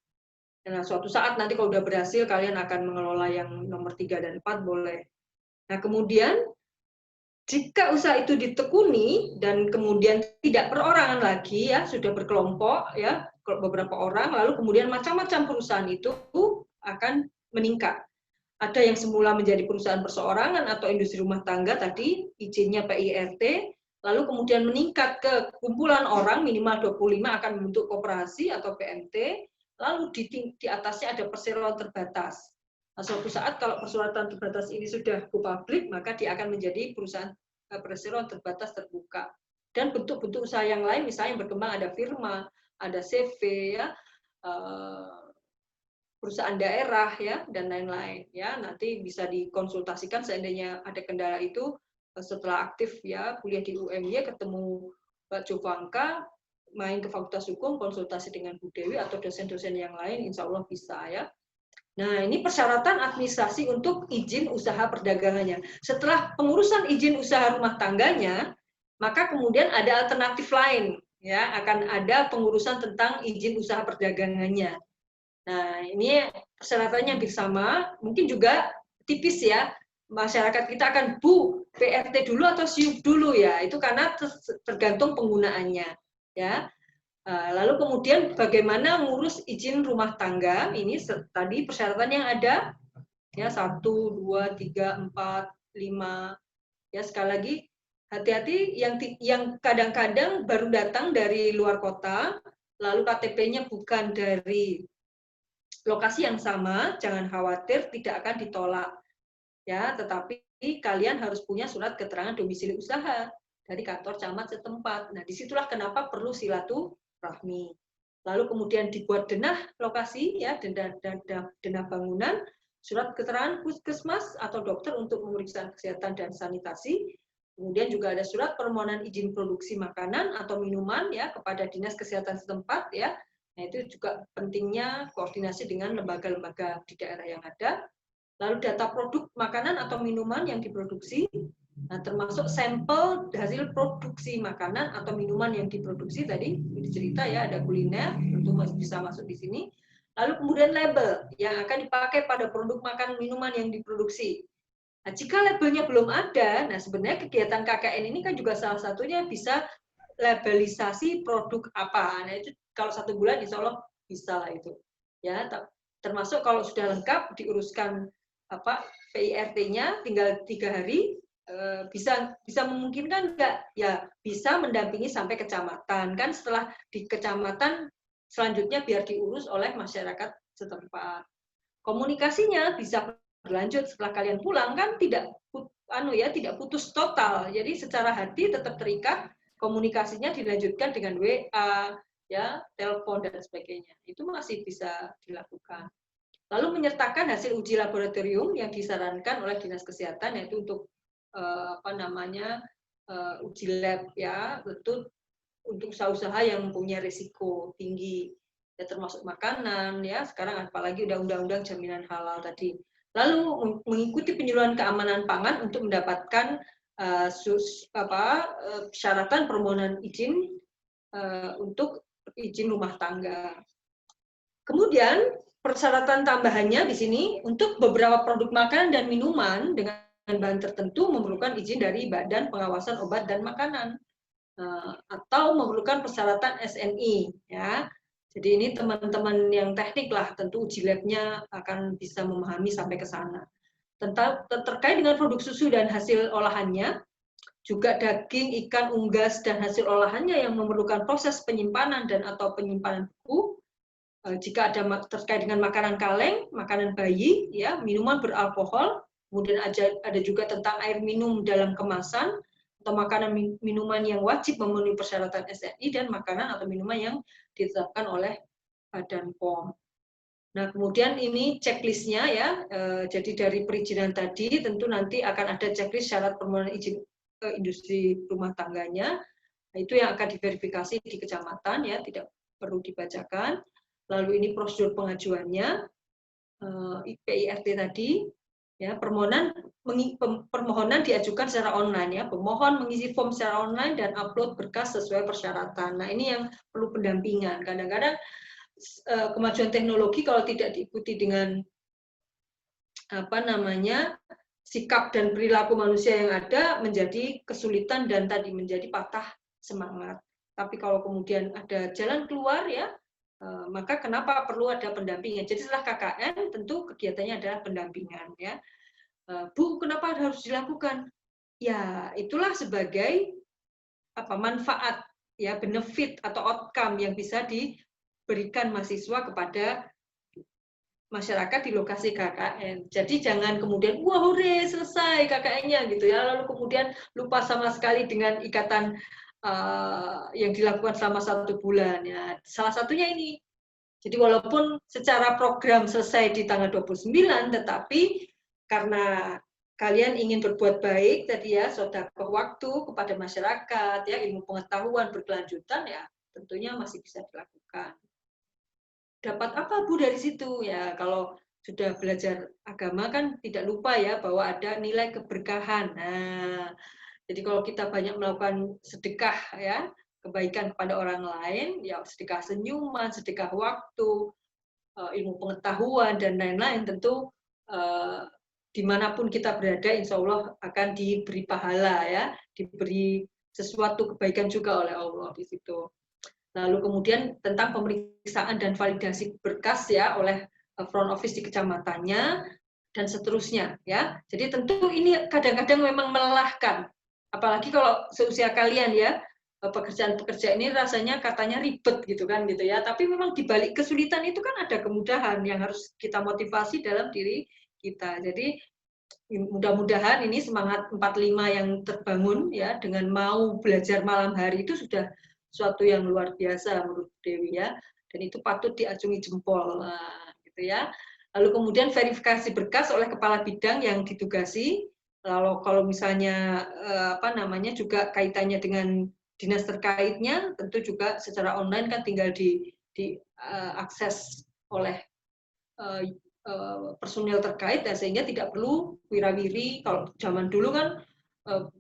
Nah, suatu saat nanti kalau udah berhasil, kalian akan mengelola yang nomor 3 dan 4 boleh. Nah, kemudian jika usaha itu ditekuni dan kemudian tidak perorangan lagi, ya, sudah berkelompok, ya, beberapa orang, lalu kemudian macam-macam perusahaan itu akan meningkat. Ada yang semula menjadi perusahaan perseorangan atau industri rumah tangga tadi, izinnya PIRT, lalu kemudian meningkat ke kumpulan orang, minimal 25 akan membentuk koperasi atau PMT, lalu di atasnya ada perseroan terbatas. Nah, suatu saat kalau perseroan terbatas ini sudah go public, maka dia akan menjadi perusahaan perseroan terbatas terbuka. Dan bentuk-bentuk usaha yang lain, misalnya yang berkembang ada firma, ada CV, ya, perusahaan daerah, ya, dan lain-lain, ya. Nanti bisa dikonsultasikan seandainya ada kendala itu setelah aktif, ya, kuliah di UMY, ketemu Mbak Jovanka, main ke Fakultas Hukum, konsultasi dengan Bu Dewi atau dosen-dosen yang lain, insya Allah bisa, ya. Nah, ini persyaratan administrasi untuk izin usaha perdagangannya. Setelah pengurusan izin usaha rumah tangganya, maka kemudian ada alternatif lain, ya, akan ada pengurusan tentang izin usaha perdagangannya. Nah, ini persyaratannya hampir sama, mungkin juga tipis, ya. Masyarakat kita akan PRT dulu atau SIUP dulu, ya. Itu karena tergantung penggunaannya, ya. Lalu kemudian bagaimana ngurus izin rumah tangga, ini tadi persyaratan yang ada, ya, 1, 2, 3, 4, 5, ya, sekali lagi hati-hati yang kadang-kadang baru datang dari luar kota, lalu KTP-nya bukan dari lokasi yang sama, jangan khawatir tidak akan ditolak, ya, tetapi kalian harus punya surat keterangan domisili usaha dari kantor camat setempat. Nah, disitulah kenapa perlu silaturahmi. Lalu kemudian dibuat denah lokasi, ya, denah bangunan, surat keterangan puskesmas atau dokter untuk pemeriksaan kesehatan dan sanitasi. Kemudian juga ada surat permohonan izin produksi makanan atau minuman, ya, kepada dinas kesehatan setempat, ya. Nah, itu juga pentingnya koordinasi dengan lembaga-lembaga di daerah yang ada. Lalu data produk makanan atau minuman yang diproduksi, nah, termasuk sampel hasil produksi makanan atau minuman yang diproduksi tadi cerita, ya, ada kuliner, tentu bisa masuk di sini. Lalu kemudian label yang akan dipakai pada produk makan minuman yang diproduksi. Nah, jika labelnya belum ada, nah, sebenarnya kegiatan KKN ini kan juga salah satunya bisa labelisasi produk apa. Nah, itu kalau 1 bulan insya Allah bisa lah itu, ya. Termasuk kalau sudah lengkap diuruskan PIRT-nya tinggal 3 hari, bisa memungkinkan enggak, ya, bisa mendampingi sampai kecamatan, kan setelah di kecamatan selanjutnya biar diurus oleh masyarakat setempat. Komunikasinya bisa berlanjut setelah kalian pulang, kan tidak putus total, jadi secara hati tetap terikat, komunikasinya dilanjutkan dengan WA, ya, telepon dan sebagainya, itu masih bisa dilakukan. Lalu menyertakan hasil uji laboratorium yang disarankan oleh Dinas Kesehatan, yaitu untuk uji lab, ya, betul untuk usaha-usaha yang mempunyai risiko tinggi, ya, termasuk makanan, ya, sekarang apalagi udah undang-undang jaminan halal tadi. Lalu mengikuti penyuluhan keamanan pangan untuk mendapatkan persyaratan permohonan izin untuk izin rumah tangga. Kemudian persyaratan tambahannya di sini untuk beberapa produk makanan dan minuman dengan bahan tertentu memerlukan izin dari Badan Pengawasan Obat dan Makanan atau memerlukan persyaratan SNI ya. Jadi ini teman-teman yang teknik lah, tentu uji labnya akan bisa memahami sampai ke sana. Terkait dengan produk susu dan hasil olahannya, juga daging, ikan, unggas, dan hasil olahannya yang memerlukan proses penyimpanan dan atau penyimpanan beku. Jika ada terkait dengan makanan kaleng, makanan bayi, ya, minuman beralkohol, kemudian ada juga tentang air minum dalam kemasan, atau makanan minuman yang wajib memenuhi persyaratan SNI, dan makanan atau minuman yang ditetapkan oleh Badan POM. Nah, kemudian ini checklistnya ya, jadi dari perizinan tadi tentu nanti akan ada checklist syarat permohonan izin industri rumah tangganya, nah, itu yang akan diverifikasi di kecamatan ya, tidak perlu dibacakan. Lalu ini prosedur pengajuannya, PIRT tadi, ya, permohonan diajukan secara online ya, pemohon mengisi form secara online dan upload berkas sesuai persyaratan. Nah, ini yang perlu pendampingan. Kadang-kadang kemajuan teknologi kalau tidak diikuti dengan sikap dan perilaku manusia yang ada menjadi kesulitan dan tadi menjadi patah semangat. Tapi kalau kemudian ada jalan keluar ya, maka kenapa perlu ada pendampingan? Jadi setelah KKN tentu kegiatannya adalah pendampingan ya. Bu, kenapa harus dilakukan? Ya, itulah sebagai manfaat ya, benefit atau outcome yang bisa diberikan mahasiswa kepada masyarakat di lokasi KKN. Jadi jangan kemudian wah hore selesai KKN-nya gitu ya, lalu kemudian lupa sama sekali dengan ikatan yang dilakukan selama 1 bulan ya. Salah satunya ini. Jadi walaupun secara program selesai di tanggal 29, tetapi karena kalian ingin berbuat baik tadi ya, sedekah waktu kepada masyarakat ya, ilmu pengetahuan berkelanjutan ya, tentunya masih bisa dilakukan. Dapat apa Bu dari situ ya? Kalau sudah belajar agama kan tidak lupa ya bahwa ada nilai keberkahan. Nah, jadi kalau kita banyak melakukan sedekah ya, kebaikan kepada orang lain, ya sedekah senyuman, sedekah waktu, ilmu pengetahuan dan lain-lain, tentu dimanapun kita berada, insya Allah akan diberi pahala ya, diberi sesuatu kebaikan juga oleh Allah di situ. Lalu kemudian tentang pemeriksaan dan validasi berkas ya oleh front office di kecamatannya dan seterusnya ya. Jadi tentu ini kadang-kadang memang melelahkan, apalagi kalau seusia kalian ya, pekerjaan-pekerjaan ini rasanya katanya ribet gitu kan gitu ya, tapi memang di balik kesulitan itu kan ada kemudahan yang harus kita motivasi dalam diri kita. Jadi mudah-mudahan ini semangat 45 yang terbangun ya dengan mau belajar malam hari itu sudah suatu yang luar biasa menurut Dewi ya, dan itu patut diacungi jempol gitu ya. Lalu kemudian verifikasi berkas oleh kepala bidang yang ditugasi. Lalu kalau misalnya juga kaitannya dengan dinas terkaitnya, tentu juga secara online kan tinggal diakses oleh personil terkait, dan sehingga tidak perlu wirawiri. Kalau zaman dulu kan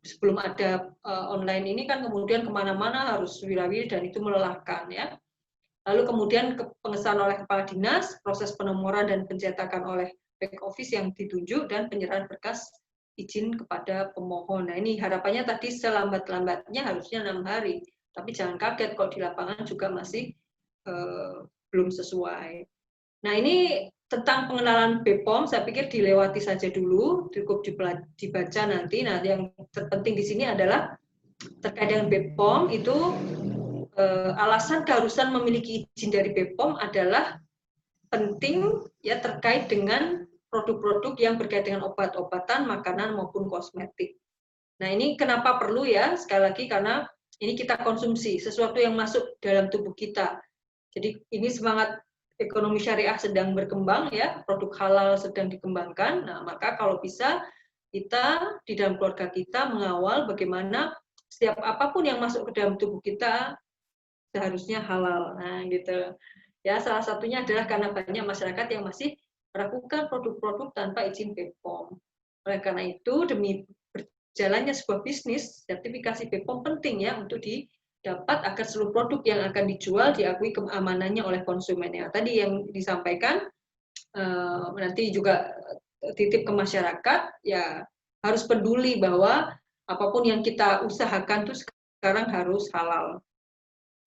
sebelum ada online ini kan kemudian kemana-mana harus wirawiri dan itu melelahkan ya. Lalu kemudian pengesahan oleh kepala dinas, proses penomoran dan pencetakan oleh back office yang ditunjuk, dan penyerahan berkas izin kepada pemohon. Nah ini harapannya tadi selambat-lambatnya harusnya 6 hari, tapi jangan kaget kalau di lapangan juga masih belum sesuai. Nah ini tentang pengenalan BPOM, saya pikir dilewati saja dulu, cukup dibaca nanti. Nah yang terpenting di sini adalah terkait dengan BPOM itu alasan keharusan memiliki izin dari BPOM adalah penting ya terkait dengan produk-produk yang berkaitan dengan obat-obatan, makanan maupun kosmetik. Nah ini kenapa perlu ya, sekali lagi karena ini kita konsumsi, sesuatu yang masuk dalam tubuh kita. Jadi ini semangat ekonomi syariah sedang berkembang ya, produk halal sedang dikembangkan. Nah maka kalau bisa kita di dalam keluarga kita mengawal bagaimana setiap apapun yang masuk ke dalam tubuh kita seharusnya halal. Nah gitu. Ya, salah satunya adalah karena banyak masyarakat yang masih melakukan produk-produk tanpa izin BPOM. Oleh karena itu, demi berjalannya sebuah bisnis, sertifikasi BPOM penting ya untuk dapat agar seluruh produk yang akan dijual diakui keamanannya oleh konsumen. Ya, tadi yang disampaikan nanti juga titip ke masyarakat, ya harus peduli bahwa apapun yang kita usahakan itu sekarang harus halal.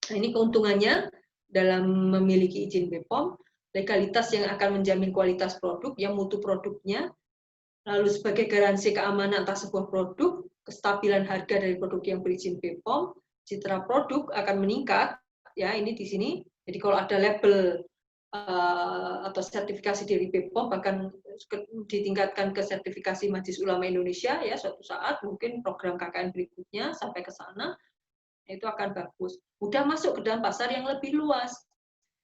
Nah, ini keuntungannya dalam memiliki izin BPOM, legalitas yang akan menjamin kualitas produk, yang mutu produknya, lalu sebagai garansi keamanan atas sebuah produk, kestabilan harga dari produk yang berizin BPOM, citra produk akan meningkat, ya ini di sini. Jadi kalau ada label atau sertifikasi dari BPOM, bahkan ditingkatkan ke sertifikasi Majelis Ulama Indonesia, ya suatu saat mungkin program KKN berikutnya sampai ke sana, itu akan bagus. Mudah masuk ke dalam pasar yang lebih luas.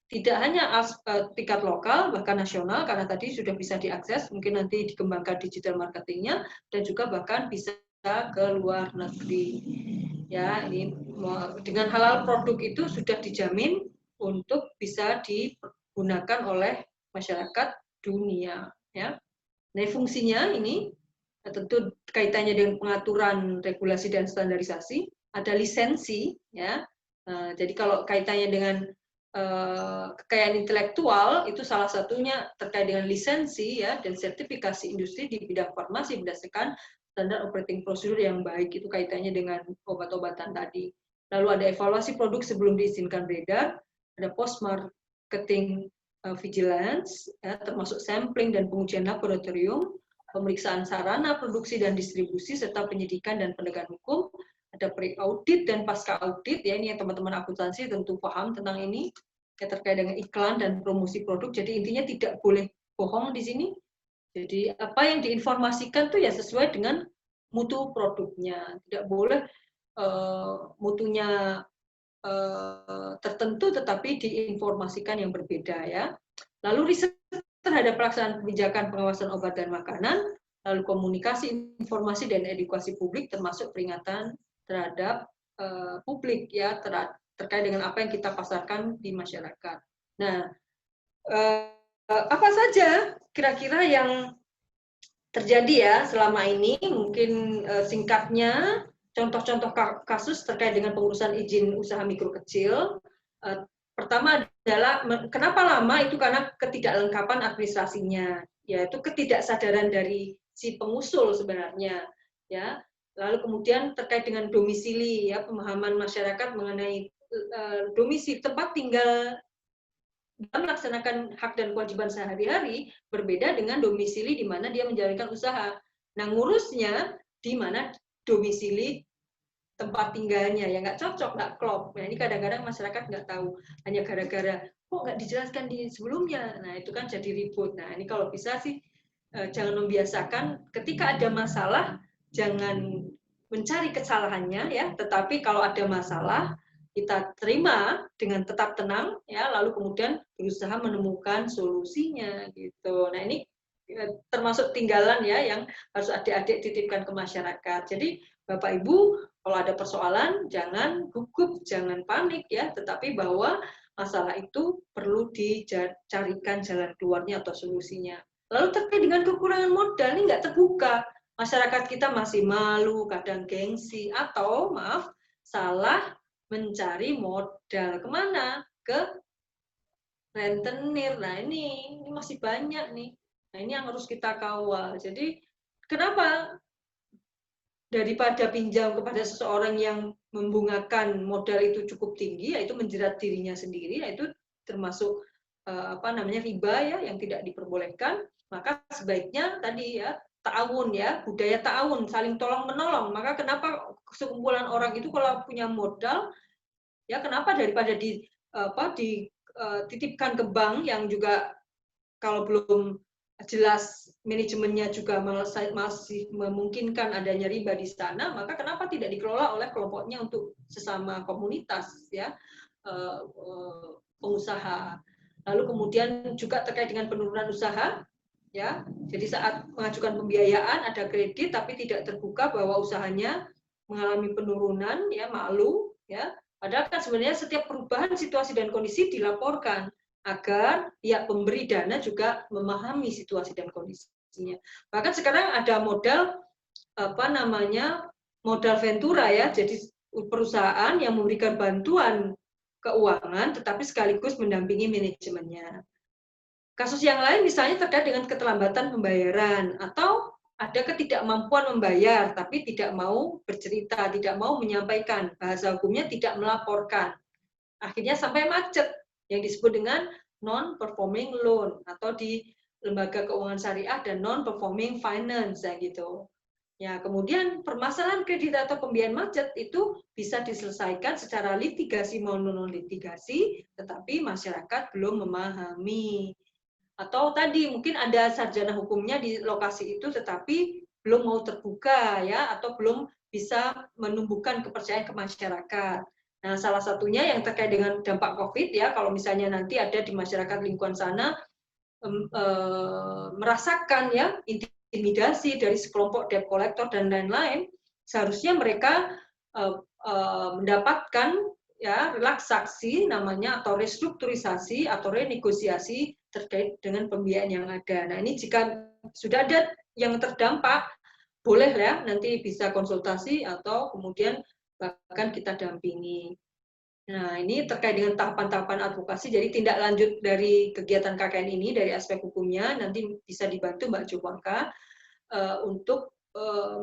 Tidak hanya tingkat lokal, bahkan nasional, karena tadi sudah bisa diakses, mungkin nanti dikembangkan digital marketingnya, dan juga bahkan bisa ke luar negeri. Ya, ini dengan halal produk itu sudah dijamin untuk bisa digunakan oleh masyarakat dunia. Ya, nah fungsinya ini tentu kaitannya dengan pengaturan regulasi dan standarisasi, ada lisensi, ya. Jadi kalau kaitannya dengan kekayaan intelektual itu salah satunya terkait dengan lisensi, ya, dan sertifikasi industri di bidang farmasi berdasarkan standar operating procedure yang baik, itu kaitannya dengan obat-obatan tadi. Lalu ada evaluasi produk sebelum diizinkan beredar, ada post marketing vigilance, ya, termasuk sampling dan pengujian laboratorium, pemeriksaan sarana produksi dan distribusi serta penyidikan dan penegakan hukum, ada pre-audit dan pasca audit, ya, ini yang teman-teman akuntansi tentu paham tentang ini, ya, terkait dengan iklan dan promosi produk. Jadi intinya tidak boleh bohong di sini. Jadi apa yang diinformasikan tuh ya sesuai dengan mutu produknya. Tidak boleh mutunya tertentu tetapi diinformasikan yang berbeda, ya. Lalu riset terhadap pelaksanaan kebijakan pengawasan obat dan makanan, lalu komunikasi, informasi dan edukasi publik termasuk peringatan terhadap publik, ya, terkait dengan apa yang kita pasarkan di masyarakat. Nah, apa saja kira-kira yang terjadi ya selama ini? Mungkin singkatnya, contoh-contoh kasus terkait dengan pengurusan izin usaha mikro kecil. Pertama adalah kenapa lama itu karena ketidaklengkapan administrasinya, yaitu ketidaksadaran dari si pengusul sebenarnya, ya. Lalu kemudian terkait dengan domisili, ya, pemahaman masyarakat mengenai domisili tempat tinggal dalam melaksanakan hak dan kewajiban sehari-hari berbeda dengan domisili di mana dia menjalankan usaha. Nah, ngurusnya di mana domisili tempat tinggalnya, ya nggak cocok, nggak klop. Nah, ini kadang-kadang masyarakat nggak tahu, hanya gara-gara kok nggak dijelaskan di sebelumnya. Nah, itu kan jadi ribut. Nah, ini kalau bisa sih jangan membiasakan ketika ada masalah jangan mencari kesalahannya, ya, tetapi kalau ada masalah kita terima dengan tetap tenang, ya, lalu kemudian berusaha menemukan solusinya, gitu. Nah, ini termasuk tinggalan, ya, yang harus adik-adik titipkan ke masyarakat. Jadi Bapak Ibu kalau ada persoalan jangan gugup, jangan panik, ya, tetapi bahwa masalah itu perlu dicarikan jalan keluarnya atau solusinya. Lalu terkait dengan kekurangan modal, ini nggak terbuka. Masyarakat kita masih malu, kadang gengsi, atau maaf, salah mencari modal. Kemana? Ke rentenir. Nah, ini masih banyak nih. Nah, ini yang harus kita kawal. Jadi, kenapa daripada pinjam kepada seseorang yang membungakan modal itu cukup tinggi, yaitu menjerat dirinya sendiri, yaitu termasuk riba, ya, yang tidak diperbolehkan, maka sebaiknya tadi, ya, ta'awun, ya, budaya ta'awun, saling tolong menolong. Maka kenapa sekumpulan orang itu kalau punya modal, ya, kenapa daripada dititipkan ke bank yang juga kalau belum jelas manajemennya juga masih memungkinkan adanya riba di sana, maka kenapa tidak dikelola oleh kelompoknya untuk sesama komunitas, ya, pengusaha. Lalu kemudian juga terkait dengan penurunan usaha, ya. Jadi saat mengajukan pembiayaan ada kredit tapi tidak terbuka bahwa usahanya mengalami penurunan, ya, malu, ya. Padahal kan sebenarnya setiap perubahan situasi dan kondisi dilaporkan agar pihak pemberi dana juga memahami situasi dan kondisinya. Bahkan sekarang ada modal modal ventura, ya. Jadi perusahaan yang memberikan bantuan keuangan tetapi sekaligus mendampingi manajemennya. Kasus yang lain misalnya terkait dengan keterlambatan pembayaran atau ada ketidakmampuan membayar tapi tidak mau bercerita, tidak mau menyampaikan, bahasa hukumnya tidak melaporkan. Akhirnya sampai macet yang disebut dengan non-performing loan atau di lembaga keuangan syariah dan non-performing finance ya gitu. Ya, kemudian permasalahan kredit atau pembiayaan macet itu bisa diselesaikan secara litigasi maupun non-litigasi, tetapi masyarakat belum memahami. Atau tadi mungkin ada sarjana hukumnya di lokasi itu tetapi belum mau terbuka ya, atau belum bisa menumbuhkan kepercayaan ke masyarakat. Nah, salah satunya yang terkait dengan dampak COVID ya, kalau misalnya nanti ada di masyarakat lingkungan sana merasakan ya intimidasi dari sekelompok debt collector dan lain-lain, seharusnya mereka mendapatkan ya relaksasi namanya atau restrukturisasi atau renegosiasi terkait dengan pembiayaan yang ada. Nah, ini jika sudah ada yang terdampak, boleh ya nanti bisa konsultasi atau kemudian bahkan kita dampingi. Nah, ini terkait dengan tahapan-tahapan advokasi, jadi tindak lanjut dari kegiatan KKN ini dari aspek hukumnya nanti bisa dibantu Mbak Jupangka untuk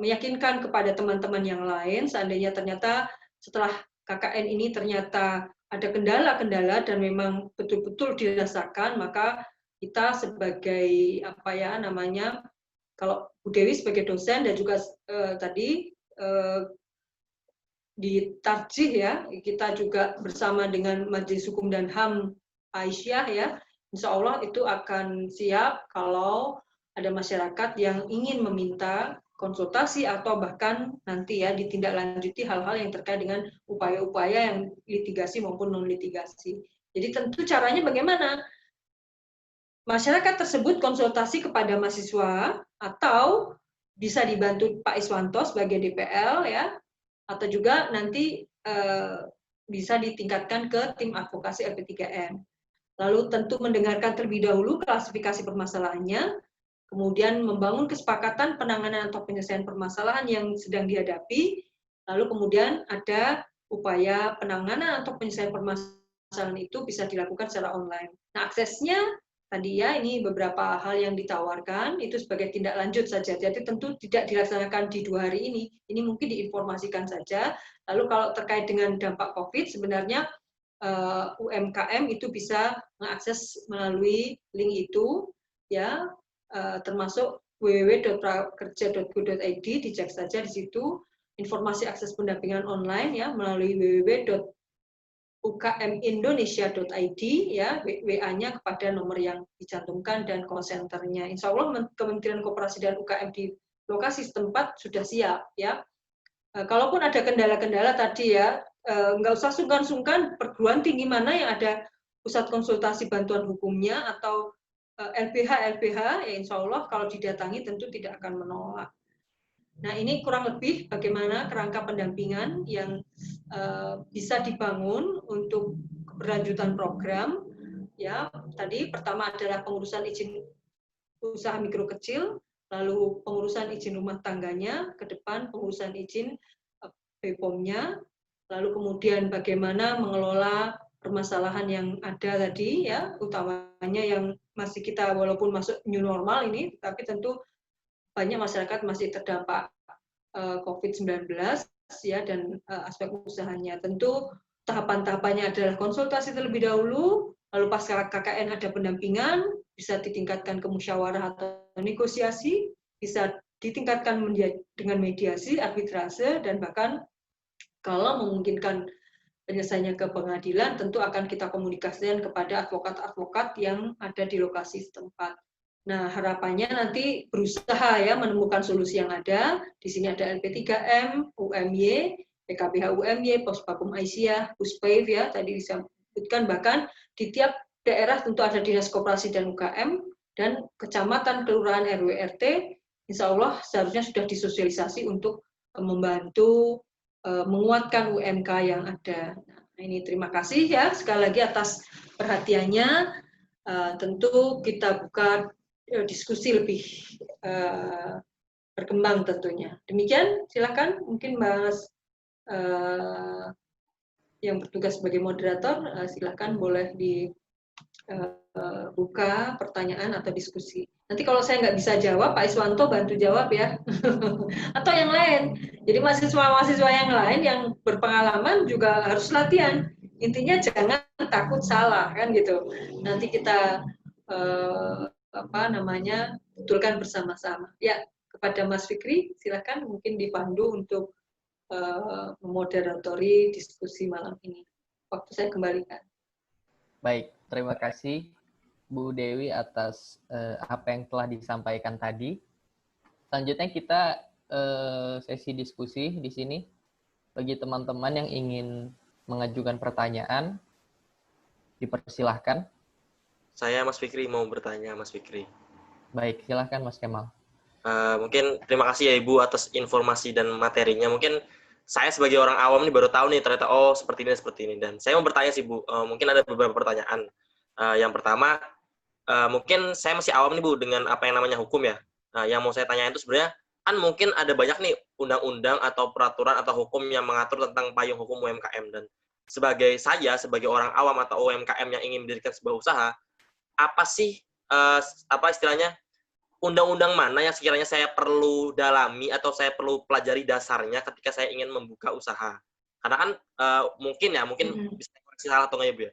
meyakinkan kepada teman-teman yang lain seandainya ternyata setelah KKN ini ternyata ada kendala-kendala dan memang betul-betul dirasakan, maka kita sebagai apa ya namanya, kalau Bu Dewi sebagai dosen dan juga tadi di Tarjih ya, kita juga bersama dengan Majelis Hukum dan HAM Aisyah ya, insya Allah itu akan siap kalau ada masyarakat yang ingin meminta konsultasi atau bahkan nanti ya ditindaklanjuti hal-hal yang terkait dengan upaya-upaya yang litigasi maupun non-litigasi. Jadi tentu caranya bagaimana? Masyarakat tersebut konsultasi kepada mahasiswa atau bisa dibantu Pak Iswanto sebagai DPL ya, atau juga nanti bisa ditingkatkan ke tim advokasi LP3M. Lalu tentu mendengarkan terlebih dahulu klasifikasi permasalahannya, kemudian membangun kesepakatan penanganan atau penyelesaian permasalahan yang sedang dihadapi, lalu kemudian ada upaya penanganan atau penyelesaian permasalahan itu bisa dilakukan secara online. Nah, aksesnya tadi ya, ini beberapa hal yang ditawarkan, itu sebagai tindak lanjut saja. Jadi tentu tidak dilaksanakan di 2 hari ini mungkin diinformasikan saja. Lalu kalau terkait dengan dampak COVID, sebenarnya UMKM itu bisa mengakses melalui link itu, ya, termasuk www.prakerja.go.id, dicek saja di situ, informasi akses pendampingan online ya, melalui www.ukmindonesia.id ya, WA-nya kepada nomor yang dicantumkan dan call center-nya. Insya Allah Kementerian Koperasi dan UKM di lokasi setempat sudah siap ya. Kalaupun ada kendala-kendala tadi ya, nggak usah sungkan-sungkan, perguruan tinggi mana yang ada pusat konsultasi bantuan hukumnya atau LBH ya, insya Allah kalau didatangi tentu tidak akan menolak. Nah, ini kurang lebih bagaimana kerangka pendampingan yang bisa dibangun untuk keberlanjutan program. Ya, tadi pertama adalah pengurusan izin usaha mikro kecil, lalu pengurusan izin rumah tangganya, ke depan pengurusan izin BPOM-nya, lalu kemudian bagaimana mengelola permasalahan yang ada tadi ya, utamanya yang masih kita walaupun masuk new normal ini, tapi tentu banyak masyarakat masih terdampak COVID-19 ya, dan aspek usahanya. Tentu tahapan-tahapannya adalah konsultasi terlebih dahulu, lalu pasca KKN ada pendampingan, bisa ditingkatkan ke musyawarah atau negosiasi, bisa ditingkatkan dengan mediasi, arbitrase, dan bahkan kalau memungkinkan penyelesaiannya ke pengadilan, tentu akan kita komunikasikan kepada advokat-advokat yang ada di lokasi setempat. Nah, harapannya nanti berusaha ya menemukan solusi yang ada. Di sini ada LP3M, UMY, PKBH UMY, Pospakum Aisyah, Puspaiv ya, tadi disebutkan, bahkan di tiap daerah tentu ada Dinas Koperasi dan UKM, dan kecamatan, kelurahan, RW, RT, insya Allah seharusnya sudah disosialisasi untuk membantu menguatkan UMK yang ada. Nah, ini terima kasih ya sekali lagi atas perhatiannya. Tentu kita buka diskusi lebih berkembang tentunya. Demikian, silakan mungkin Mas yang bertugas sebagai moderator, silakan boleh dibuka pertanyaan atau diskusi. Nanti kalau saya nggak bisa jawab, Pak Iswanto bantu jawab ya. Atau yang lain. Jadi mahasiswa-mahasiswa yang lain yang berpengalaman juga harus latihan. Intinya jangan takut salah kan gitu. Nanti kita betulkan bersama-sama. Ya, kepada Mas Fikri, silakan mungkin dipandu untuk memoderatori diskusi malam ini. Waktu saya kembalikan. Baik, terima kasih Bu Dewi atas apa yang telah disampaikan tadi. Selanjutnya kita sesi diskusi di sini. Bagi teman-teman yang ingin mengajukan pertanyaan, dipersilahkan. Saya Mas Fikri mau bertanya, Mas Fikri. Baik, silahkan Mas Kemal. Mungkin terima kasih ya Ibu atas informasi dan materinya. Mungkin saya sebagai orang awam nih baru tahu nih ternyata seperti ini. Dan saya mau bertanya sih Bu, mungkin ada beberapa pertanyaan. Yang pertama, mungkin saya masih awam nih Bu dengan apa yang namanya hukum ya. Yang mau saya tanyain itu sebenarnya kan mungkin ada banyak nih undang-undang atau peraturan atau hukum yang mengatur tentang payung hukum UMKM, dan sebagai orang awam atau UMKM yang ingin mendirikan sebuah usaha, apa sih istilahnya undang-undang mana yang sekiranya saya perlu dalami atau saya perlu pelajari dasarnya ketika saya ingin membuka usaha? Karena kan mungkin bisa koreksi salah atau enggak ya Bu ya.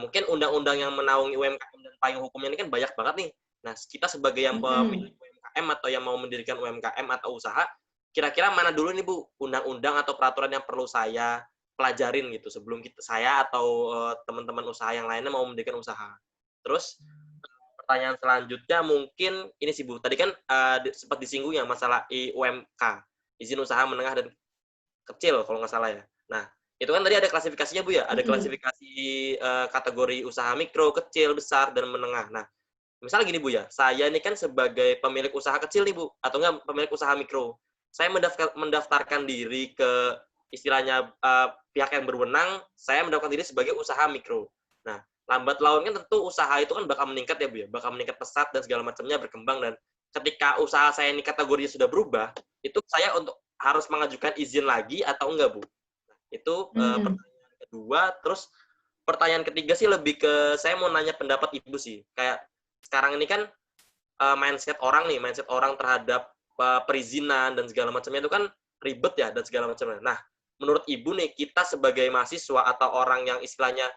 Mungkin undang-undang yang menaungi UMKM dan payung hukumnya ini kan banyak banget nih. Nah, kita sebagai yang pemilik UMKM atau yang mau mendirikan UMKM atau usaha, kira-kira mana dulu nih Bu undang-undang atau peraturan yang perlu saya pelajarin gitu sebelum saya atau teman-teman usaha yang lainnya mau mendirikan usaha. Terus pertanyaan selanjutnya mungkin ini sih Bu, tadi kan sempat disinggung ya masalah IUMK, izin usaha menengah dan kecil kalau nggak salah ya. Nah, itu kan tadi ada klasifikasinya Bu ya, ada klasifikasi kategori usaha mikro, kecil, besar, dan menengah. Nah, misalnya gini Bu ya, saya ini kan sebagai pemilik usaha kecil nih Bu, atau enggak pemilik usaha mikro, saya mendaftarkan diri ke istilahnya pihak yang berwenang, saya mendaftarkan diri sebagai usaha mikro. Nah, lambat laun kan tentu usaha itu kan bakal meningkat ya Bu ya, bakal meningkat pesat dan segala macamnya berkembang, dan ketika usaha saya ini kategorinya sudah berubah, itu saya untuk harus mengajukan izin lagi atau enggak Bu? Nah, itu pertanyaan kedua. Terus pertanyaan ketiga sih lebih ke saya mau nanya pendapat Ibu sih. Kayak sekarang ini kan mindset orang terhadap perizinan dan segala macamnya itu kan ribet ya dan segala macamnya. Nah, menurut Ibu nih, kita sebagai mahasiswa atau orang yang istilahnya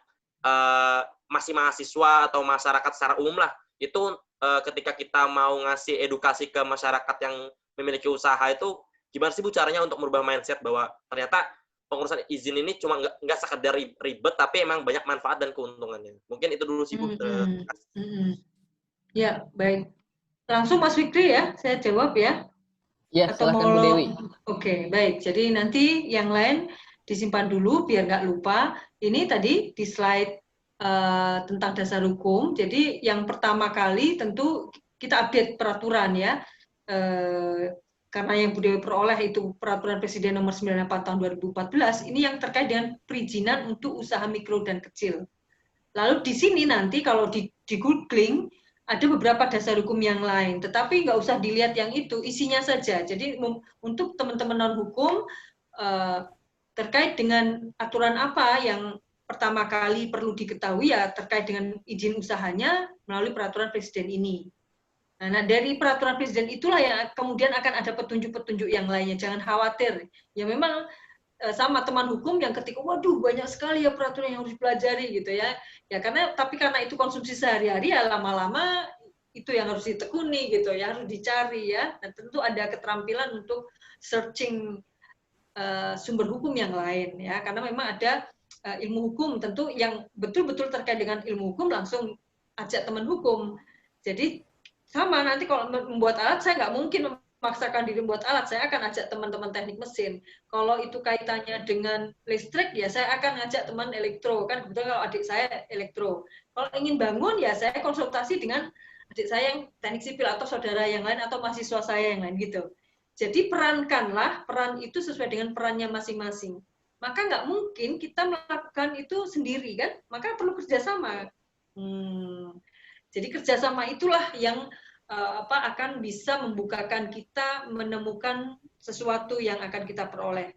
masih mahasiswa atau masyarakat secara umum lah, itu ketika kita mau ngasih edukasi ke masyarakat yang memiliki usaha itu, gimana sih Bu caranya untuk merubah mindset bahwa ternyata pengurusan izin ini cuma nggak sekedar ribet, tapi emang banyak manfaat dan keuntungannya. Mungkin itu dulu sih Bu. Ya, baik. Langsung Mas Fikri ya, saya jawab ya. Iya, silahkan Bu Dewi. Oke, baik. Jadi nanti yang lain disimpan dulu biar nggak lupa. Ini tadi di slide tentang dasar hukum. Jadi yang pertama kali tentu kita update peraturan ya. Karena yang Bu Dewi peroleh itu Peraturan Presiden Nomor 98 Tahun 2014, ini yang terkait dengan perizinan untuk usaha mikro dan kecil. Lalu di sini nanti kalau di googling ada beberapa dasar hukum yang lain, tetapi nggak usah dilihat yang itu, isinya saja. Jadi untuk teman-teman non-hukum terkait dengan aturan apa yang pertama kali perlu diketahui ya terkait dengan izin usahanya melalui Peraturan Presiden ini. Nah, dari Peraturan Presiden itulah yang kemudian akan ada petunjuk-petunjuk yang lainnya. Jangan khawatir. Ya memang sama teman hukum yang ketika waduh banyak sekali ya peraturan yang harus dipelajari gitu ya. Ya karena itu konsumsi sehari-hari ya lama-lama itu yang harus ditekuni gitu ya, harus dicari ya. Dan tentu ada keterampilan untuk searching sumber hukum yang lain ya. Karena memang ada ilmu hukum tentu yang betul-betul terkait dengan ilmu hukum langsung ajak teman hukum. Jadi sama nanti kalau membuat alat saya nggak mungkin memaksakan diri membuat alat, saya akan ajak teman-teman teknik mesin. Kalau itu kaitannya dengan listrik ya saya akan ajak teman elektro, kan kebetulan kalau adik saya elektro. Kalau ingin bangun ya saya konsultasi dengan adik saya yang teknik sipil atau saudara yang lain atau mahasiswa saya yang lain gitu. Jadi perankanlah peran itu sesuai dengan perannya masing-masing. Maka nggak mungkin kita melakukan itu sendiri kan, maka perlu kerjasama. Jadi kerjasama itulah yang akan bisa membukakan kita menemukan sesuatu yang akan kita peroleh.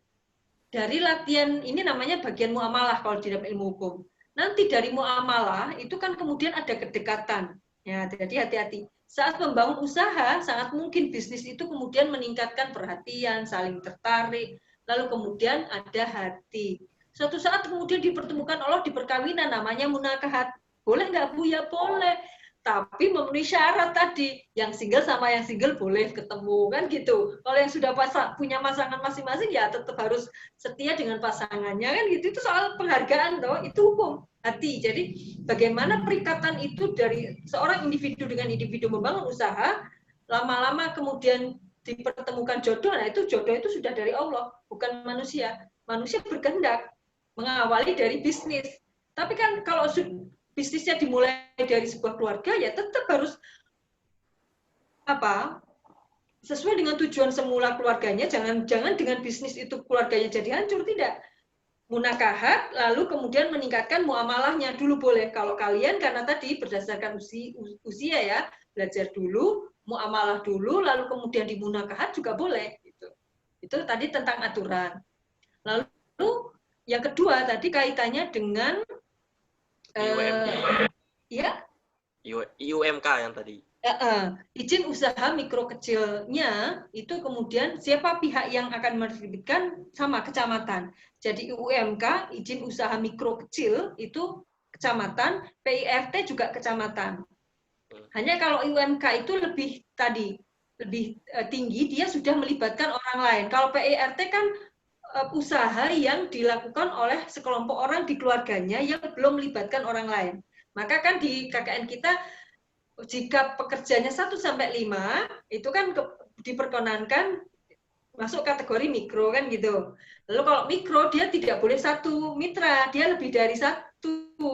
dari latihan ini namanya bagian muamalah kalau di dalam ilmu hukum. Nanti dari muamalah itu kan kemudian ada kedekatan. Ya, jadi hati-hati. Saat membangun usaha, sangat mungkin bisnis itu kemudian meningkatkan perhatian, saling tertarik, lalu kemudian ada hati. Suatu saat kemudian dipertemukan Allah di perkawinan, namanya munakahat. Boleh nggak Bu? Ya boleh. Tapi memenuhi syarat tadi, yang single sama yang single boleh ketemu, kan gitu. Kalau yang sudah punya pasangan masing-masing, ya tetap harus setia dengan pasangannya, kan gitu. Itu soal penghargaan, toh, itu hukum hati. Jadi bagaimana perikatan itu dari seorang individu dengan individu membangun usaha, lama-lama kemudian dipertemukan jodoh, nah itu jodoh itu sudah dari Allah, bukan manusia. Manusia berkehendak mengawali dari bisnis. Tapi kan kalau bisnisnya dimulai dari sebuah keluarga, ya tetap harus sesuai dengan tujuan semula keluarganya. Jangan dengan bisnis itu keluarganya jadi hancur, tidak. Munakahat, lalu kemudian meningkatkan muamalahnya dulu boleh. Kalau kalian karena tadi berdasarkan usia ya, belajar dulu, muamalah dulu, lalu kemudian dimunakahat juga boleh. Gitu. Itu tadi tentang aturan. Lalu yang kedua tadi kaitannya dengan IUMK yang tadi. Izin usaha mikro kecilnya itu kemudian siapa pihak yang akan menerbitkan sama kecamatan. Jadi UMK izin usaha mikro kecil itu kecamatan, PIRT juga kecamatan. Hanya kalau UMK itu lebih tinggi, dia sudah melibatkan orang lain. Kalau PIRT kan usaha yang dilakukan oleh sekelompok orang di keluarganya yang belum melibatkan orang lain. Maka kan di KKN kita jika pekerjanya 1 sampai 5 itu kan diperkenankan masuk kategori mikro kan gitu. Lalu kalau mikro dia tidak boleh 1 mitra, dia lebih dari 1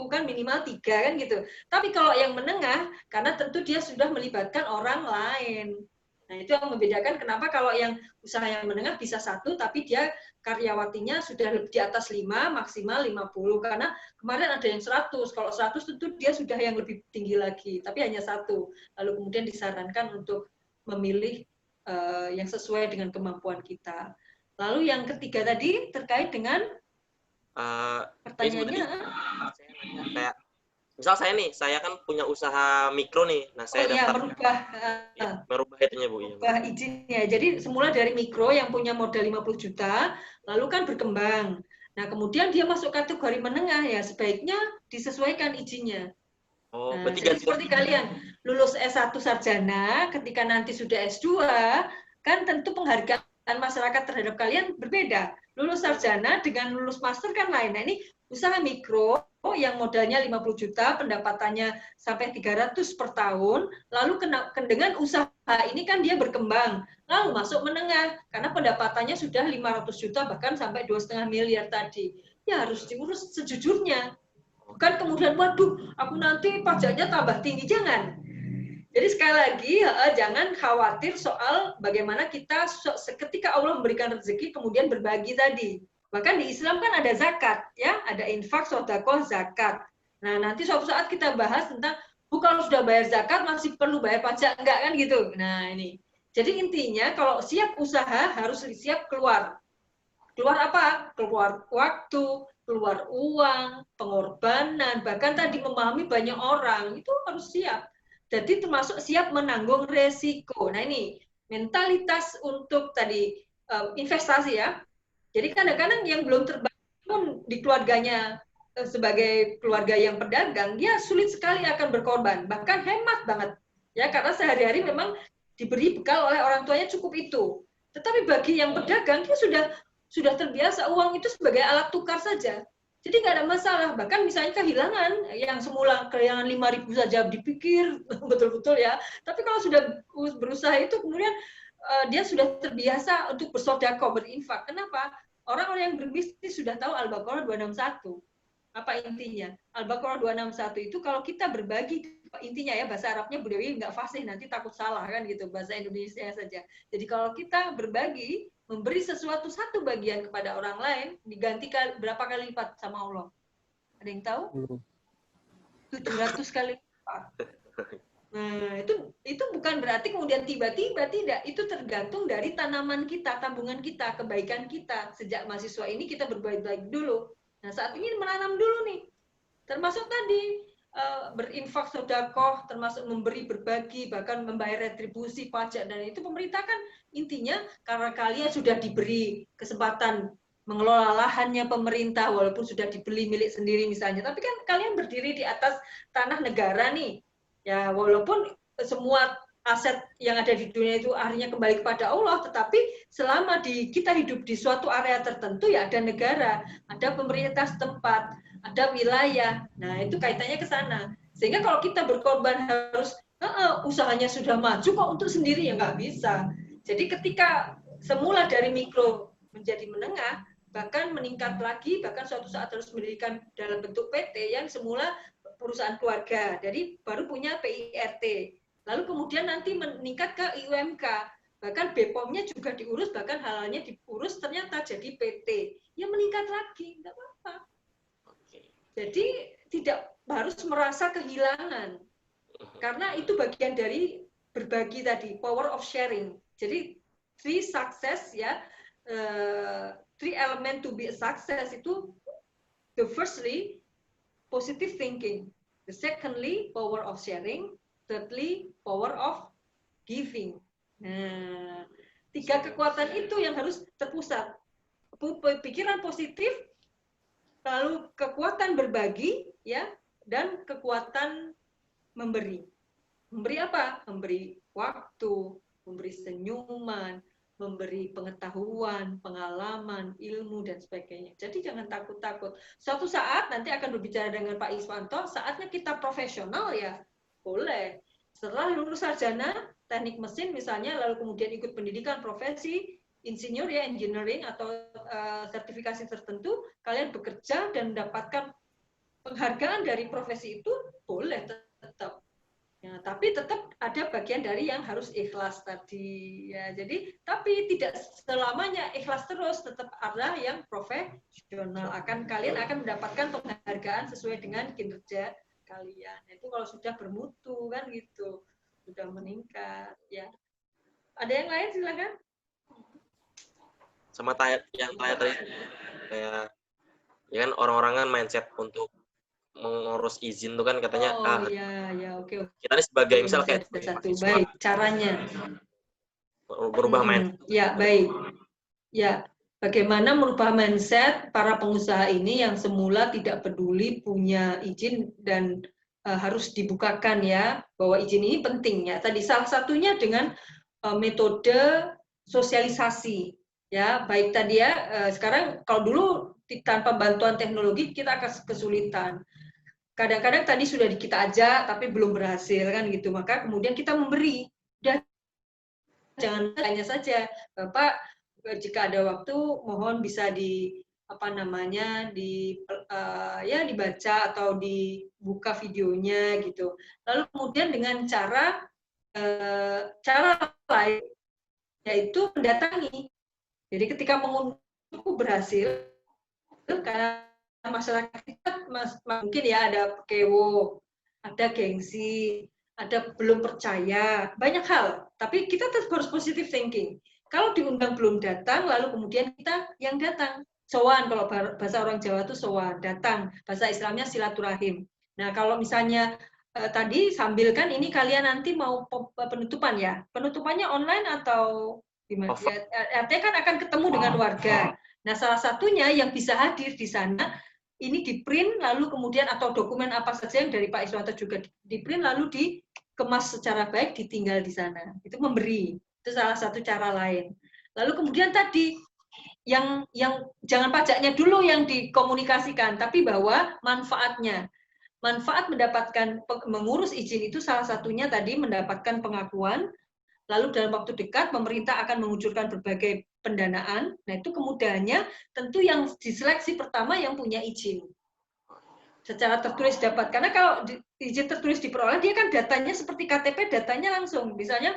kan minimal 3 kan gitu. Tapi kalau yang menengah karena tentu dia sudah melibatkan orang lain. Nah, itu yang membedakan kenapa kalau yang usaha yang menengah bisa 1 tapi dia karyawatinya sudah di atas 5, maksimal 50. Karena kemarin ada yang 100. Kalau 100 tentu dia sudah yang lebih tinggi lagi, tapi hanya 1. Lalu kemudian disarankan untuk memilih yang sesuai dengan kemampuan kita. Lalu yang ketiga tadi terkait dengan pertanyaannya. Kayak misal saya kan punya usaha mikro nih. Nah, saya merubah itunya, Bu. Merubah izinnya. Jadi semula dari mikro yang punya modal 50 juta, lalu kan berkembang. Nah, kemudian dia masuk kategori menengah, ya sebaiknya disesuaikan izinnya. Oh, nah, jadi seperti kalian lulus S1 sarjana, ketika nanti sudah S2, kan tentu penghargaan masyarakat terhadap kalian berbeda. Lulus sarjana dengan lulus master kan lain. Nah, ini usaha mikro yang modalnya 50 juta, pendapatannya sampai 300 per tahun, lalu dengan usaha ini kan dia berkembang, lalu masuk menengah, karena pendapatannya sudah 500 juta, bahkan sampai 2,5 miliar tadi. Ya harus diurus sejujurnya. Bukan kemudian, waduh, aku nanti pajaknya tambah tinggi, jangan. Jadi sekali lagi, jangan khawatir soal bagaimana kita ketika Allah memberikan rezeki, kemudian berbagi tadi. Bahkan di Islam kan ada zakat, ya, ada infak, sedekah, zakat. Nah, nanti suatu saat kita bahas tentang, kalau sudah bayar zakat masih perlu bayar pajak enggak kan gitu. Nah, ini. Jadi intinya kalau siap usaha harus siap keluar. Keluar apa? Keluar waktu, keluar uang, pengorbanan, bahkan tadi memahami banyak orang, itu harus siap. Jadi termasuk siap menanggung resiko. Nah, ini mentalitas untuk tadi investasi ya. Jadi kadang-kadang yang belum terbangun di keluarganya sebagai keluarga yang pedagang, dia sulit sekali akan berkorban, bahkan hemat banget. Ya, karena sehari-hari memang diberi bekal oleh orang tuanya cukup itu. Tetapi bagi yang pedagang, dia sudah terbiasa uang itu sebagai alat tukar saja. Jadi nggak ada masalah. Bahkan misalnya kehilangan, yang semula kehilangan 5.000 saja dipikir betul-betul ya. Tapi kalau sudah berusaha itu kemudian dia sudah terbiasa untuk bersedekah, berinfak. Kenapa? Orang-orang yang berbisnis sudah tahu Al-Baqarah 261. Apa intinya? Al-Baqarah 261 itu kalau kita berbagi, intinya ya bahasa Arabnya Bu Dewi nggak fasih, nanti takut salah kan gitu, bahasa Indonesia saja. Jadi kalau kita berbagi, memberi sesuatu satu bagian kepada orang lain, diganti berapa kali lipat sama Allah? Ada yang tahu? 700 kali lipat. Nah, itu bukan berarti kemudian tiba-tiba, tidak. Itu tergantung dari tanaman kita, tabungan kita, kebaikan kita. Sejak mahasiswa ini kita berbaik-baik dulu. Nah, saat ini menanam dulu nih. Termasuk tadi berinfak sedekah, termasuk memberi, berbagi, bahkan membayar retribusi, pajak, dan itu pemerintah kan intinya karena kalian sudah diberi kesempatan mengelola lahannya pemerintah, walaupun sudah dibeli milik sendiri misalnya, tapi kan kalian berdiri di atas tanah negara nih, ya walaupun semua aset yang ada di dunia itu akhirnya kembali kepada Allah, tetapi selama kita hidup di suatu area tertentu ya ada negara, ada pemerintah setempat, ada wilayah, nah itu kaitannya ke sana. Sehingga kalau kita berkorban harus usahanya sudah maju kok untuk sendiri ya nggak bisa. Jadi ketika semula dari mikro menjadi menengah, bahkan meningkat lagi, bahkan suatu saat harus mendirikan dalam bentuk PT yang semula perusahaan keluarga, jadi baru punya PIRT, lalu kemudian nanti meningkat ke IUMK, bahkan BPOM-nya juga diurus, bahkan halalnya diurus, ternyata jadi PT, ya meningkat lagi, nggak apa-apa. Jadi tidak harus merasa kehilangan, karena itu bagian dari berbagi tadi, power of sharing. Jadi 3 success ya, 3 element to be a success itu, the firstly positive thinking, the secondly power of sharing, thirdly power of giving. Nah, 3 kekuatan itu yang harus terpusat. Pikiran positif, lalu kekuatan berbagi, ya, dan kekuatan memberi. Memberi apa? Memberi waktu, memberi senyuman, memberi pengetahuan, pengalaman, ilmu, dan sebagainya. Jadi jangan takut-takut. Suatu saat nanti akan berbicara dengan Pak Iswanto, saatnya kita profesional ya, boleh. Setelah lulus sarjana, teknik mesin misalnya, lalu kemudian ikut pendidikan profesi, insinyur ya, engineering, atau sertifikasi tertentu, kalian bekerja dan mendapatkan penghargaan dari profesi itu, boleh tetap. Ya, tapi tetap ada bagian dari yang harus ikhlas tadi ya. Jadi tapi tidak selamanya ikhlas terus, tetap ada yang profesional. Kalian akan mendapatkan penghargaan sesuai dengan kinerja kalian. Itu kalau sudah bermutu kan gitu, sudah meningkat ya. Ada yang lain silakan. Sama yang tadi kayak ya kan orang-orang kan mindset untuk mengurus izin tuh kan katanya iya, oke. Kita ini sebagai misal kayak baik caranya berubah mindset. Ya, baik. Ya, bagaimana merubah mindset para pengusaha ini yang semula tidak peduli punya izin dan harus dibukakan ya, bahwa izin ini penting ya. Tadi salah satunya dengan metode sosialisasi ya, baik tadi ya, sekarang kalau dulu tanpa bantuan teknologi kita akan kesulitan. Kadang-kadang tadi sudah kita ajak tapi belum berhasil kan gitu, maka kemudian kita memberi. Dan jangan hanya saja, Bapak jika ada waktu mohon bisa dibaca atau dibuka videonya gitu. Lalu kemudian dengan cara lain yaitu mendatangi. Jadi ketika mengunduh berhasil, karena masyarakat kita mungkin ya ada kewo, ada gengsi, ada belum percaya, banyak hal. Tapi kita tetap harus positive thinking. Kalau diundang belum datang, lalu kemudian kita yang datang. Sowan, kalau bahasa orang Jawa itu sowan, datang. Bahasa Islamnya silaturahim. Nah, kalau misalnya tadi sambil kan ini kalian nanti mau penutupan ya. Penutupannya online atau gimana? Ya, artinya kan akan ketemu dengan warga. Nah, salah satunya yang bisa hadir di sana, ini di-print, lalu kemudian atau dokumen apa saja yang dari Pak Iswanto juga di-print, lalu dikemas secara baik, ditinggal di sana. Itu memberi. Itu salah satu cara lain. Lalu kemudian tadi, yang jangan pajaknya dulu yang dikomunikasikan, tapi bahwa manfaatnya. Manfaat mendapatkan mengurus izin itu salah satunya tadi mendapatkan pengakuan, lalu dalam waktu dekat pemerintah akan mengucurkan berbagai pendanaan. Nah, itu kemudahannya tentu yang diseleksi pertama yang punya izin. Secara tertulis dapat. Karena kalau izin tertulis diperoleh, dia kan datanya seperti KTP, datanya langsung. Misalnya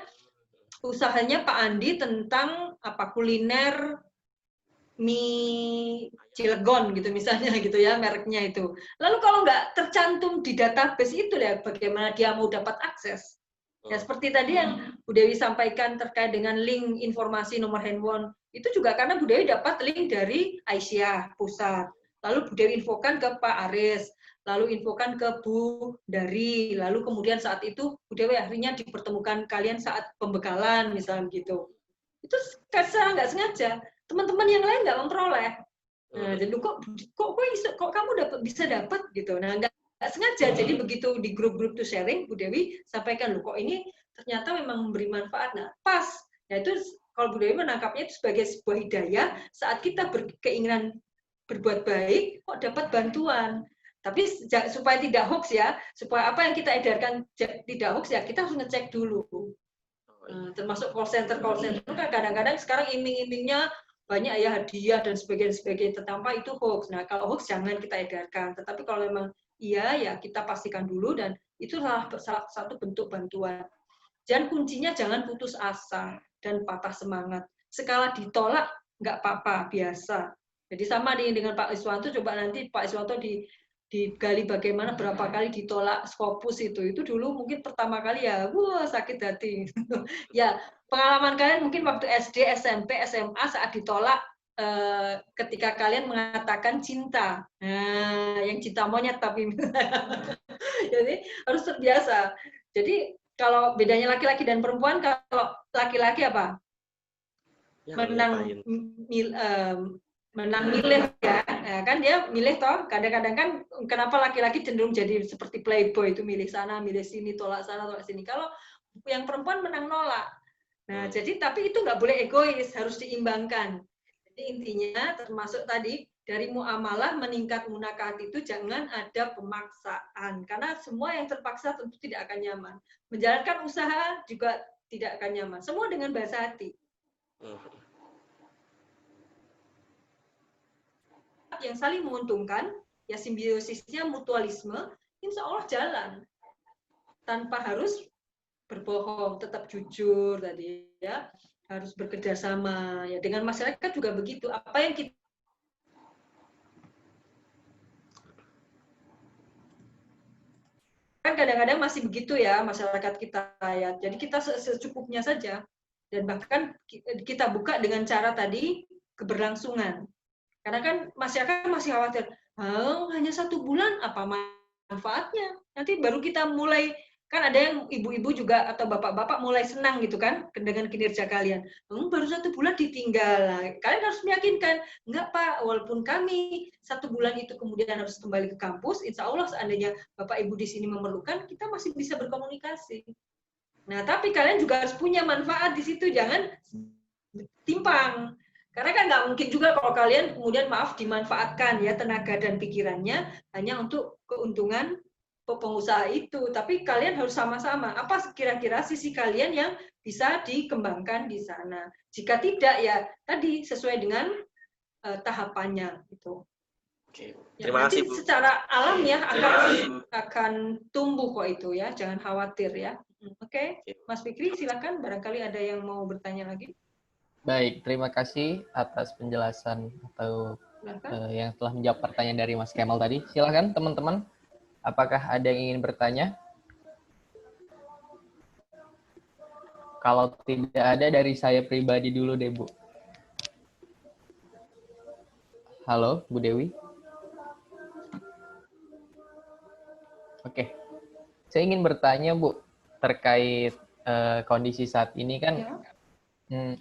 usahanya Pak Andi tentang kuliner mie Cilegon gitu misalnya gitu ya, mereknya itu. Lalu kalau nggak tercantum di database itu ya, bagaimana dia mau dapat akses? Ya seperti tadi yang Bu Dewi sampaikan terkait dengan link informasi nomor handphone, itu juga karena Bu Dewi dapat link dari Aisyah pusat. Lalu Bu Dewi infokan ke Pak Aris, lalu infokan ke Bu Dari, lalu kemudian saat itu Bu Dewi akhirnya dipertemukan kalian saat pembekalan misalnya gitu. Itu secara nggak sengaja, teman-teman yang lain nggak memperoleh. Nah, jadi kok kamu bisa dapat gitu. Nah, nggak sengaja. Jadi begitu di grup-grup tuh sharing, Bu Dewi sampaikan, loh kok ini ternyata memang memberi manfaat. Nah, pas. Nah, itu kalau Bu Dewi menangkapnya itu sebagai sebuah hidayah saat kita berkeinginan berbuat baik, kok dapat bantuan. Tapi supaya tidak hoax ya, supaya apa yang kita edarkan tidak hoax ya, kita harus ngecek dulu. Termasuk call center kan kadang-kadang sekarang iming-imingnya banyak ya hadiah dan sebagainya tanpa itu hoax. Nah kalau hoax jangan kita edarkan, tetapi kalau memang iya ya kita pastikan dulu dan itu salah satu bentuk bantuan. Dan kuncinya jangan putus asa dan patah semangat. Sekala ditolak nggak apa-apa, biasa. Jadi sama dengan Pak Iswanto, coba nanti Pak Iswanto digali bagaimana berapa kali ditolak Scopus itu dulu mungkin pertama kali ya wah sakit hati. Ya pengalaman kalian mungkin waktu SD, SMP, SMA saat ditolak ketika kalian mengatakan cinta, nah yang cinta monyet tapi jadi harus terbiasa. Jadi kalau bedanya laki-laki dan perempuan, kalau laki-laki apa menang milih ya. Nah, kan dia milih toh, kadang-kadang kan kenapa laki-laki cenderung jadi seperti playboy itu milih sana, milih sini, tolak sana, tolak sini. Kalau yang perempuan menang nolak. Nah, jadi tapi itu nggak boleh egois, harus diimbangkan. Jadi intinya termasuk tadi dari muamalah meningkat munakaat itu jangan ada pemaksaan. Karena semua yang terpaksa tentu tidak akan nyaman. Menjalankan usaha juga tidak akan nyaman. Semua dengan bahasa hati. Yang saling menguntungkan, ya simbiosisnya mutualisme, insya Allah jalan. Tanpa harus berbohong, tetap jujur tadi ya, harus bekerja sama. Ya dengan masyarakat juga begitu. Apa yang kita kan kadang-kadang masih begitu ya masyarakat kita ya. Jadi kita secukupnya saja. Dan bahkan kita buka dengan cara tadi keberlangsungan. Karena kan masyarakat masih khawatir, hanya 1 bulan apa manfaatnya? Nanti baru kita mulai, kan ada yang ibu-ibu juga atau bapak-bapak mulai senang gitu kan dengan kinerja kalian. Baru 1 bulan ditinggal. Kalian harus meyakinkan, enggak Pak, walaupun kami 1 bulan itu kemudian harus kembali ke kampus, insya Allah seandainya Bapak Ibu di sini memerlukan, kita masih bisa berkomunikasi. Nah, tapi kalian juga harus punya manfaat di situ, jangan timpang. Karena kan nggak mungkin juga kalau kalian kemudian dimanfaatkan ya tenaga dan pikirannya hanya untuk keuntungan pengusaha itu. Tapi kalian harus sama-sama. Apa kira-kira sisi kalian yang bisa dikembangkan di sana? Jika tidak ya tadi sesuai dengan tahapannya gitu. Oke. Ya, Terima nanti kasih, Bu. secara alam ya akan tumbuh kok itu ya. Jangan khawatir ya. Oke, Mas Fikri silakan. Barangkali ada yang mau bertanya lagi. Baik, terima kasih atas penjelasan atau yang telah menjawab pertanyaan dari Mas Kemal tadi. Silakan teman-teman, apakah ada yang ingin bertanya? Kalau tidak ada, dari saya pribadi dulu deh, Bu. Halo, Bu Dewi. Oke, saya ingin bertanya, Bu, terkait kondisi saat ini kan. Ya.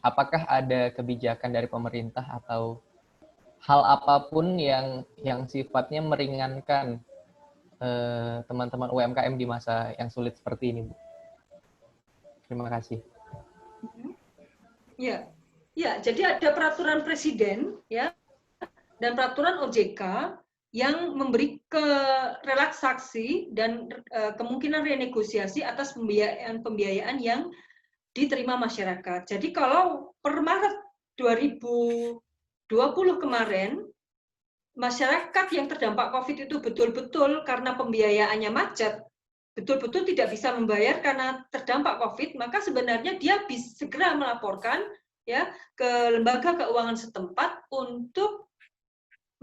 Apakah ada kebijakan dari pemerintah atau hal apapun yang sifatnya meringankan teman-teman UMKM di masa yang sulit seperti ini, Bu? Terima kasih. Ya, jadi ada peraturan presiden ya dan peraturan OJK yang memberi relaksasi dan kemungkinan renegosiasi atas pembiayaan yang diterima masyarakat. Jadi kalau per Maret 2020 kemarin, masyarakat yang terdampak COVID itu betul-betul karena pembiayaannya macet, betul-betul tidak bisa membayar karena terdampak COVID, maka sebenarnya dia bisa segera melaporkan ya ke lembaga keuangan setempat untuk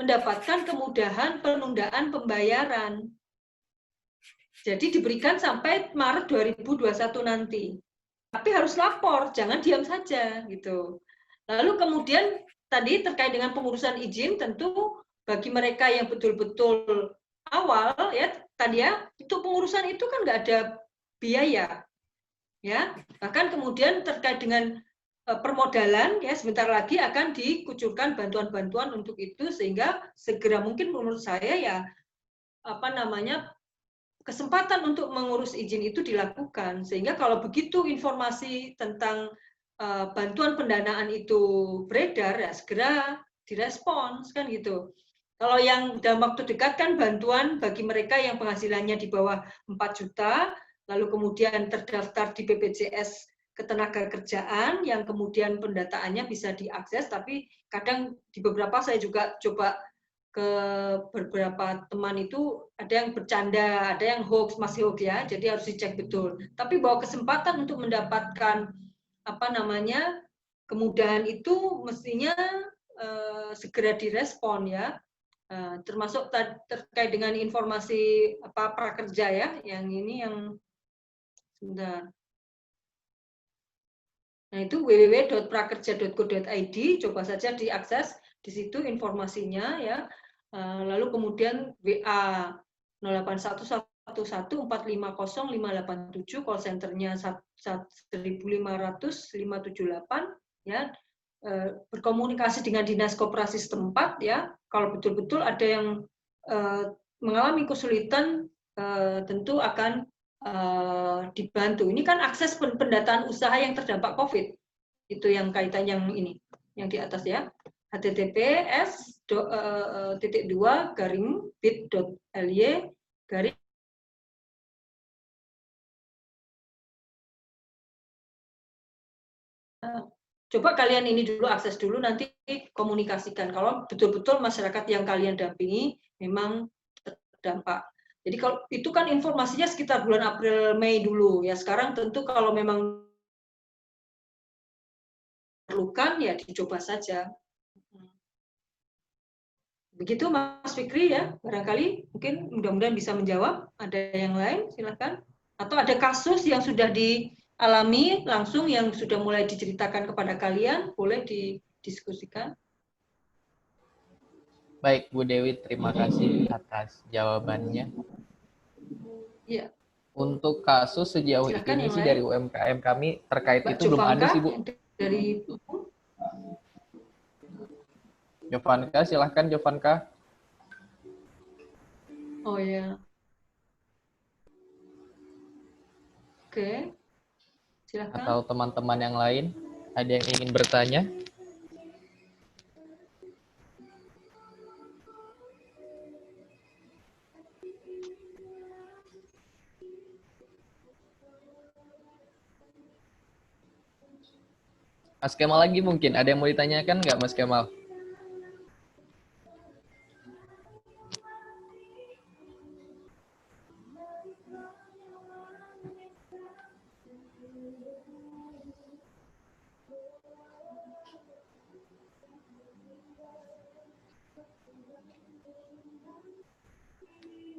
mendapatkan kemudahan penundaan pembayaran. Jadi diberikan sampai Maret 2021 nanti. Tapi harus lapor, jangan diam saja gitu. Lalu kemudian tadi terkait dengan pengurusan izin, tentu bagi mereka yang betul-betul awal ya tadi ya, itu pengurusan itu kan nggak ada biaya, ya. Bahkan kemudian terkait dengan permodalan ya sebentar lagi akan dikucurkan bantuan-bantuan untuk itu sehingga segera mungkin menurut saya ya kesempatan untuk mengurus izin itu dilakukan sehingga kalau begitu informasi tentang bantuan pendanaan itu beredar ya segera direspons kan gitu. Kalau yang dalam waktu dekat kan bantuan bagi mereka yang penghasilannya di bawah 4 juta lalu kemudian terdaftar di BPJS Ketenagakerjaan yang kemudian pendataannya bisa diakses tapi kadang di beberapa saya juga coba ke beberapa teman itu ada yang bercanda, ada yang hoax, masih hoax ya, jadi harus dicek betul. Tapi bahwa kesempatan untuk mendapatkan kemudahan itu mestinya segera direspon ya, termasuk terkait dengan informasi prakerja ya, yang ini yang sebentar. Nah itu www.prakerja.go.id, coba saja diakses di situ informasinya ya. Lalu kemudian WA 081114500587 call centernya 1.500.578 ya, berkomunikasi dengan dinas koperasi setempat ya. Kalau betul-betul ada yang mengalami kesulitan tentu akan dibantu. Ini kan akses pendataan usaha yang terdampak COVID. Itu yang kaitan yang ini, yang di atas ya. https://bit.ly garing coba kalian ini dulu akses dulu nanti komunikasikan kalau betul-betul masyarakat yang kalian dampingi memang terdampak. Jadi kalau itu kan informasinya sekitar bulan April Mei dulu ya. Sekarang tentu kalau memang perlukan ya dicoba saja. Begitu Mas Fikri ya, barangkali mungkin mudah-mudahan bisa menjawab. Ada yang lain silakan. Atau ada kasus yang sudah dialami langsung yang sudah mulai diceritakan kepada kalian, boleh didiskusikan. Baik Bu Dewi, terima kasih atas jawabannya. Iya. Untuk kasus sejauh Silakan ini yang sih lain. dari UMKM kami terkait Mbak itu belum ada sih Bu. Dari Jovanka, silahkan Jovanka. Oh ya. Oke. Silakan. Atau teman-teman yang lain ada yang ingin bertanya? Mas Kemal lagi mungkin ada yang mau ditanyakan nggak Mas Kemal?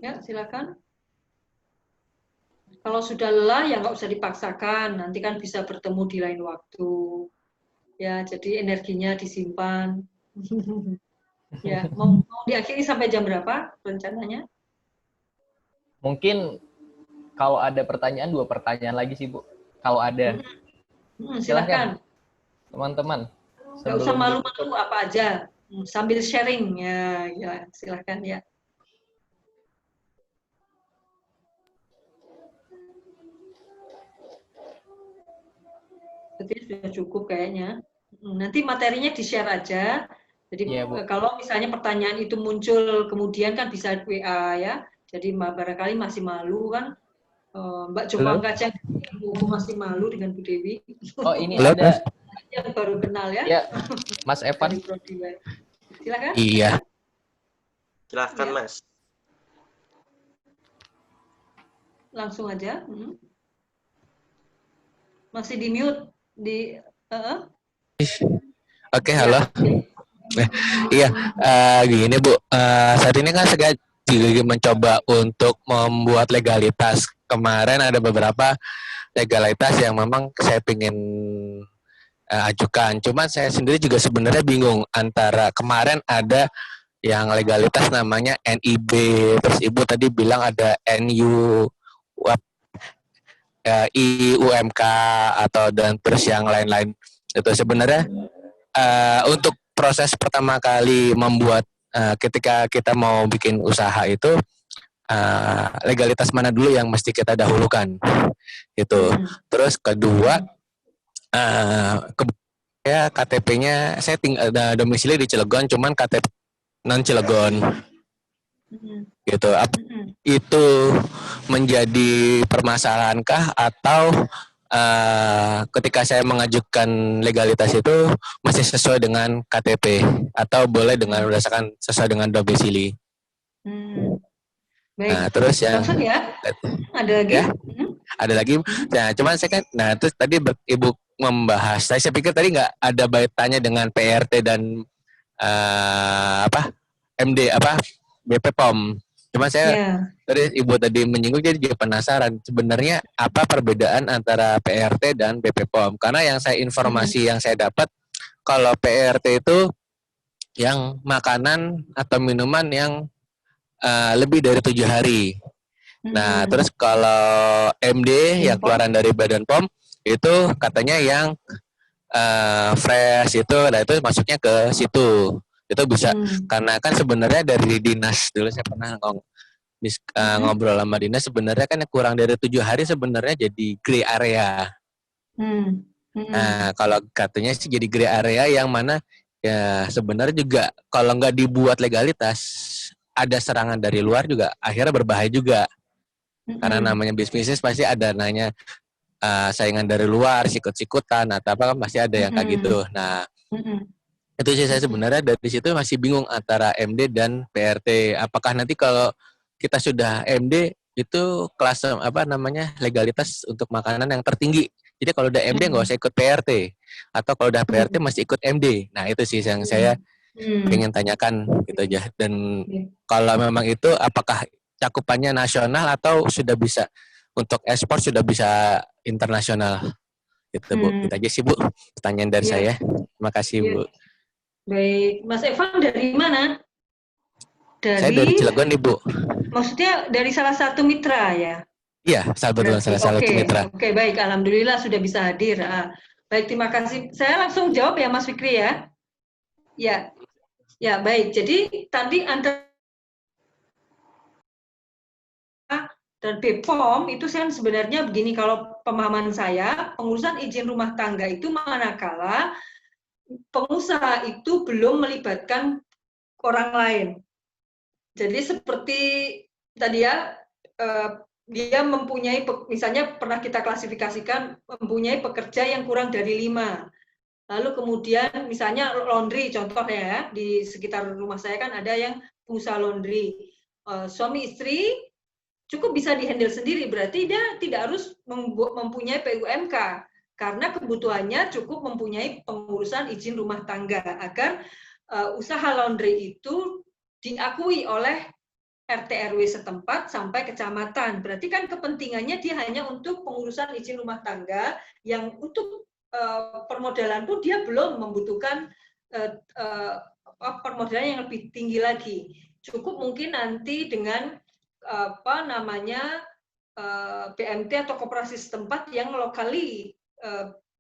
Ya, silakan. Kalau sudah lelah ya nggak usah dipaksakan, nanti kan bisa bertemu di lain waktu. Ya, jadi energinya disimpan. Ya, mau diakhiri sampai jam berapa rencananya? Mungkin kalau ada pertanyaan, 2 pertanyaan lagi sih Bu. Kalau ada. Silakan. Teman-teman. Nggak usah malu-malu apa aja. Sambil sharing ya, silakan ya. Berarti sudah cukup kayaknya. Nanti materinya di-share aja. Jadi kalau misalnya pertanyaan itu muncul kemudian kan bisa WA ya. Jadi barangkali masih malu kan. Mbak Jovanka aja masih malu dengan Bu Dewi. Oh ini ada yang baru kenal ya. Ya, Mas Evan. Silakan. Iya. Silakan Mas. Langsung aja. Masih di mute di. Oke, halo. Iya, gini Bu. Saat ini kan mencoba untuk membuat legalitas. Kemarin ada beberapa legalitas yang memang saya ingin ajukan. Cuman saya sendiri juga sebenarnya bingung antara kemarin ada yang legalitas namanya NIB, terus Ibu tadi bilang ada NU, IUMK atau dan terus yang lain-lain. Itu sebenarnya untuk proses pertama kali membuat ketika kita mau bikin usaha itu legalitas mana dulu yang mesti kita dahulukan gitu. Terus kedua ya KTP-nya saya domisili di Cilegon, cuman KTP non Cilegon gitu. Itu menjadi permasalahankah atau ketika saya mengajukan legalitas itu masih sesuai dengan KTP atau boleh dengan berdasarkan sesuai dengan domisili? Baik. Nah, terus yang langsung ya, ada lagi? Ya, ada lagi. Nah, cuman saya kan, nah terus tadi Ibu membahas, saya pikir tadi nggak ada kaitannya dengan PRT dan MD BP POM. Cuma saya tadi Ibu tadi menyinggung, jadi juga penasaran sebenarnya apa perbedaan antara PRT dan BP POM. Karena yang saya informasi yang saya dapat, kalau PRT itu yang makanan atau minuman yang lebih dari 7 hari. Nah, terus kalau MD yang keluaran dari Badan POM itu katanya yang fresh itu, nah itu masuknya ke situ. Itu bisa karena kan sebenarnya dari dinas dulu saya pernah ngobrol sama dinas, sebenarnya kan yang kurang dari 7 hari sebenarnya jadi gray area. Nah, kalau katanya sih jadi gray area yang mana ya sebenarnya juga kalau nggak dibuat legalitas ada serangan dari luar juga akhirnya berbahaya juga. Karena namanya bisnis pasti ada nanya saingan dari luar, sikut-sikutan atau apa kan pasti ada yang kayak gitu. Nah, itu sih saya sebenarnya dari situ masih bingung antara MD dan PRT. Apakah nanti kalau kita sudah MD itu kelas legalitas untuk makanan yang tertinggi. Jadi kalau udah MD nggak usah ikut PRT, atau kalau udah PRT masih ikut MD. Nah, itu sih yang saya ingin tanyakan gitu aja. Dan kalau memang itu apakah cakupannya nasional atau sudah bisa untuk ekspor, sudah bisa internasional gitu Bu. Kita aja sih Bu pertanyaan dari saya. Terima kasih Bu. Baik, Mas Evan dari mana? Saya dari Cilegon Ibu. Maksudnya dari salah satu mitra ya? Iya, salah satu mitra. Oke, baik, alhamdulillah sudah bisa hadir. Baik, terima kasih. Saya langsung jawab ya Mas Fikri ya. Ya, baik. Jadi tadi antara dan BPOM itu kan sebenarnya begini, kalau pemahaman saya, pengurusan izin rumah tangga itu manakala pengusaha itu belum melibatkan orang lain. Jadi seperti tadi ya, dia mempunyai, misalnya pernah kita klasifikasikan, mempunyai pekerja yang kurang dari 5. Lalu kemudian misalnya laundry contohnya ya, di sekitar rumah saya kan ada yang pengusaha laundry. Suami istri cukup bisa dihandle sendiri, berarti dia tidak harus mempunyai PUMK, karena kebutuhannya cukup mempunyai pengurusan izin rumah tangga, agar usaha laundry itu diakui oleh RT RW setempat sampai kecamatan. Berarti kan kepentingannya dia hanya untuk pengurusan izin rumah tangga, yang untuk permodalan pun dia belum membutuhkan permodalan yang lebih tinggi lagi. Cukup mungkin nanti dengan BMT atau koperasi setempat yang lokali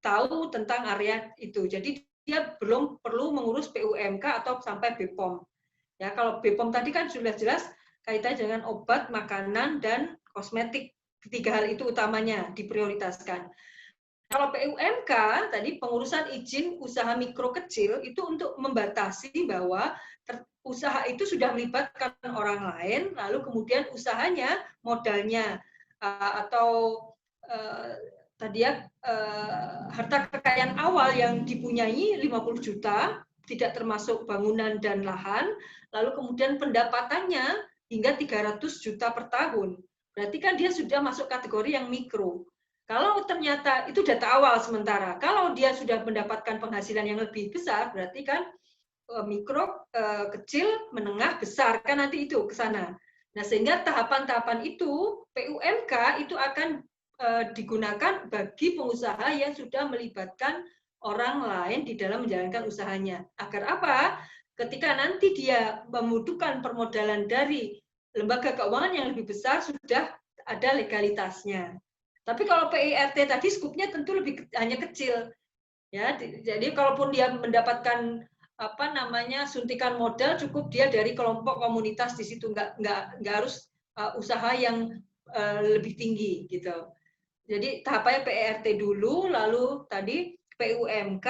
tahu tentang area itu. Jadi dia belum perlu mengurus PUMK atau sampai BPOM. Ya, kalau BPOM tadi kan sudah jelas kaitannya dengan obat, makanan, dan kosmetik. 3 hal itu utamanya diprioritaskan. Kalau PUMK tadi pengurusan izin usaha mikro kecil itu untuk membatasi bahwa usaha itu sudah melibatkan orang lain, lalu kemudian usahanya, modalnya atau harta kekayaan awal yang dipunyai 50 juta, tidak termasuk bangunan dan lahan, lalu kemudian pendapatannya hingga 300 juta per tahun. Berarti kan dia sudah masuk kategori yang mikro. Kalau ternyata itu data awal sementara, kalau dia sudah mendapatkan penghasilan yang lebih besar, berarti kan mikro, kecil, menengah, besar, kan nanti itu ke sana. Nah, sehingga tahapan-tahapan itu PUMK itu akan digunakan bagi pengusaha yang sudah melibatkan orang lain di dalam menjalankan usahanya. Agar apa? Ketika nanti dia membutuhkan permodalan dari lembaga keuangan yang lebih besar, sudah ada legalitasnya. Tapi kalau PIRT tadi skupnya tentu lebih hanya kecil. Ya, jadi kalaupun dia mendapatkan suntikan modal, cukup dia dari kelompok komunitas di situ, nggak harus usaha yang lebih tinggi gitu. Jadi tahapannya PERT dulu, lalu tadi PUMK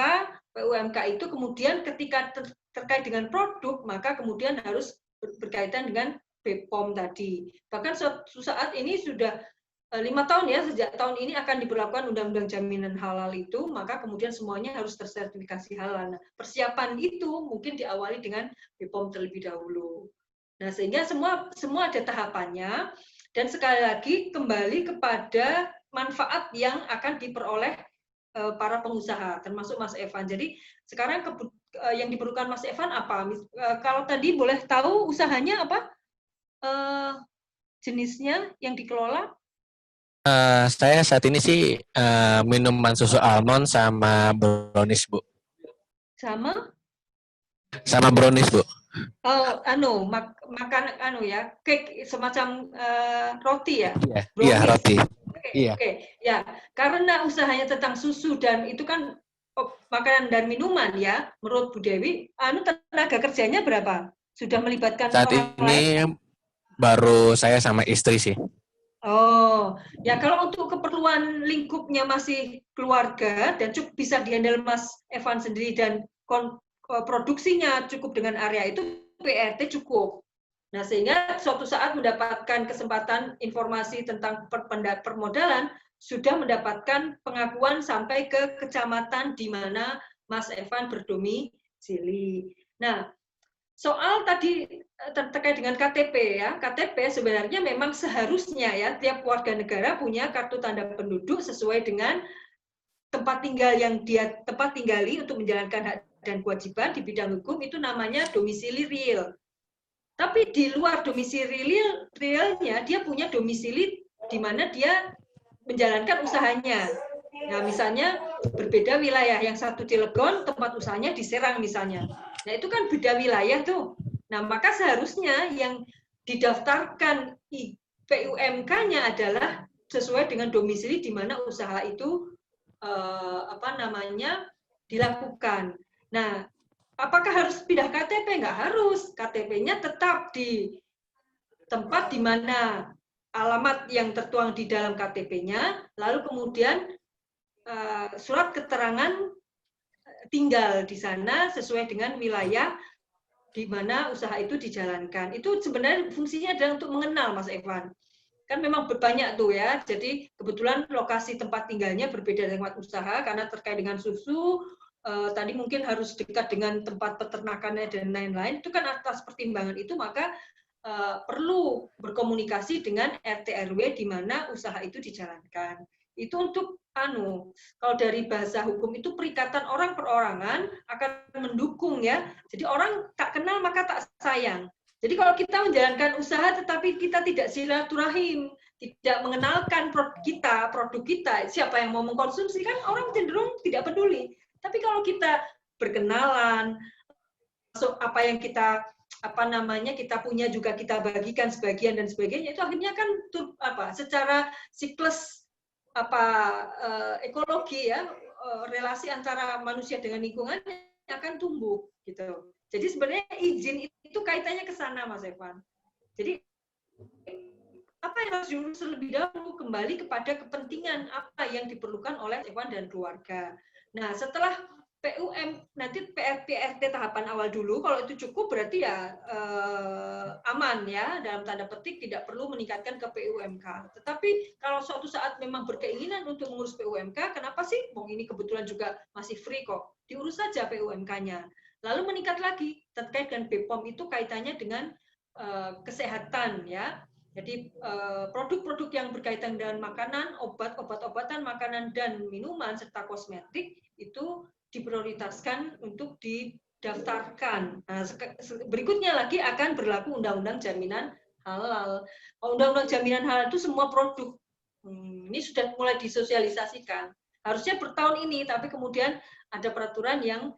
itu kemudian ketika terkait dengan produk, maka kemudian harus berkaitan dengan BPOM tadi. Bahkan suatu saat ini sudah 5 tahun ya, sejak tahun ini akan diberlakukan Undang-Undang Jaminan Halal itu, maka kemudian semuanya harus tersertifikasi halal. Nah, persiapan itu mungkin diawali dengan BPOM terlebih dahulu. Nah, sehingga semua ada tahapannya, dan sekali lagi kembali kepada manfaat yang akan diperoleh para pengusaha, termasuk Mas Evan. Jadi sekarang yang diperlukan Mas Evan apa? Kalau tadi boleh tahu usahanya apa? Jenisnya yang dikelola? Saya saat ini sih minuman susu almond sama brownies, Bu. Sama brownies, Bu. Oh, makan ya, cake semacam roti ya? Iya, roti. Oke. Ya, karena usahanya tentang susu dan itu kan makanan dan minuman ya, menurut Bu Dewi, tenaga kerjanya berapa? Sudah melibatkan saat orang ini lain? Baru saya sama istri sih. Oh, ya kalau untuk keperluan lingkupnya masih keluarga dan cukup bisa dihandle Mas Evan sendiri dan produksinya cukup dengan area itu, PRT cukup. Nah, sehingga suatu saat mendapatkan kesempatan informasi tentang permodalan, sudah mendapatkan pengakuan sampai ke kecamatan di mana Mas Evan berdomisili. Nah, soal tadi terkait dengan KTP ya, KTP sebenarnya memang seharusnya ya tiap warga negara punya kartu tanda penduduk sesuai dengan tempat tinggal yang dia tempat tinggali untuk menjalankan hak dan kewajiban di bidang hukum, itu namanya domisili real. Tapi di luar domisili realnya dia punya domisili di mana dia menjalankan usahanya. Nah, misalnya berbeda wilayah, yang satu di Legon, tempat usahanya di Serang misalnya. Nah, itu kan beda wilayah tuh. Nah, maka seharusnya yang didaftarkan PUMK-nya adalah sesuai dengan domisili di mana usaha itu dilakukan. Nah, apakah harus pindah KTP? Nggak harus. KTP-nya tetap di tempat di mana alamat yang tertuang di dalam KTP-nya, lalu kemudian surat keterangan tinggal di sana sesuai dengan wilayah di mana usaha itu dijalankan. Itu sebenarnya fungsinya adalah untuk mengenal, Mas Evan. Kan memang banyak tuh ya, jadi kebetulan lokasi tempat tinggalnya berbeda dengan tempat usaha, karena terkait dengan susu, tadi mungkin harus dekat dengan tempat peternakannya dan lain-lain, itu kan atas pertimbangan itu, maka perlu berkomunikasi dengan RT RW di mana usaha itu dijalankan. Itu untuk kalau dari bahasa hukum itu perikatan orang perorangan akan mendukung ya. Jadi orang tak kenal maka tak sayang. Jadi kalau kita menjalankan usaha tetapi kita tidak silaturahim, tidak mengenalkan produk kita, siapa yang mau mengkonsumsi, kan orang cenderung tidak peduli. Tapi kalau kita berkenalan, apa yang kita kita punya juga kita bagikan sebagian dan sebagainya, itu akhirnya kan secara siklus ekologi ya, relasi antara manusia dengan lingkungan akan tumbuh gitu. Jadi sebenarnya izin itu kaitannya ke sana, Mas Evan. Jadi apa yang harus diurus terlebih dahulu, kembali kepada kepentingan apa yang diperlukan oleh Evan dan keluarga. Nah, setelah nanti PRT tahapan awal dulu, kalau itu cukup berarti ya aman ya, dalam tanda petik tidak perlu meningkatkan ke PUMK. Tetapi kalau suatu saat memang berkeinginan untuk mengurus PUMK, kenapa sih? Ini kebetulan juga masih free kok, diurus saja PUMK-nya. Lalu meningkat lagi terkait dengan BPOM itu kaitannya dengan kesehatan ya. Jadi produk-produk yang berkaitan dengan makanan, obat-obatan, makanan dan minuman serta kosmetik itu diprioritaskan untuk didaftarkan. Nah, berikutnya lagi akan berlaku Undang-Undang Jaminan halal. Undang-undang jaminan halal itu semua produk. Ini sudah mulai disosialisasikan. Harusnya per tahun ini, tapi kemudian ada peraturan yang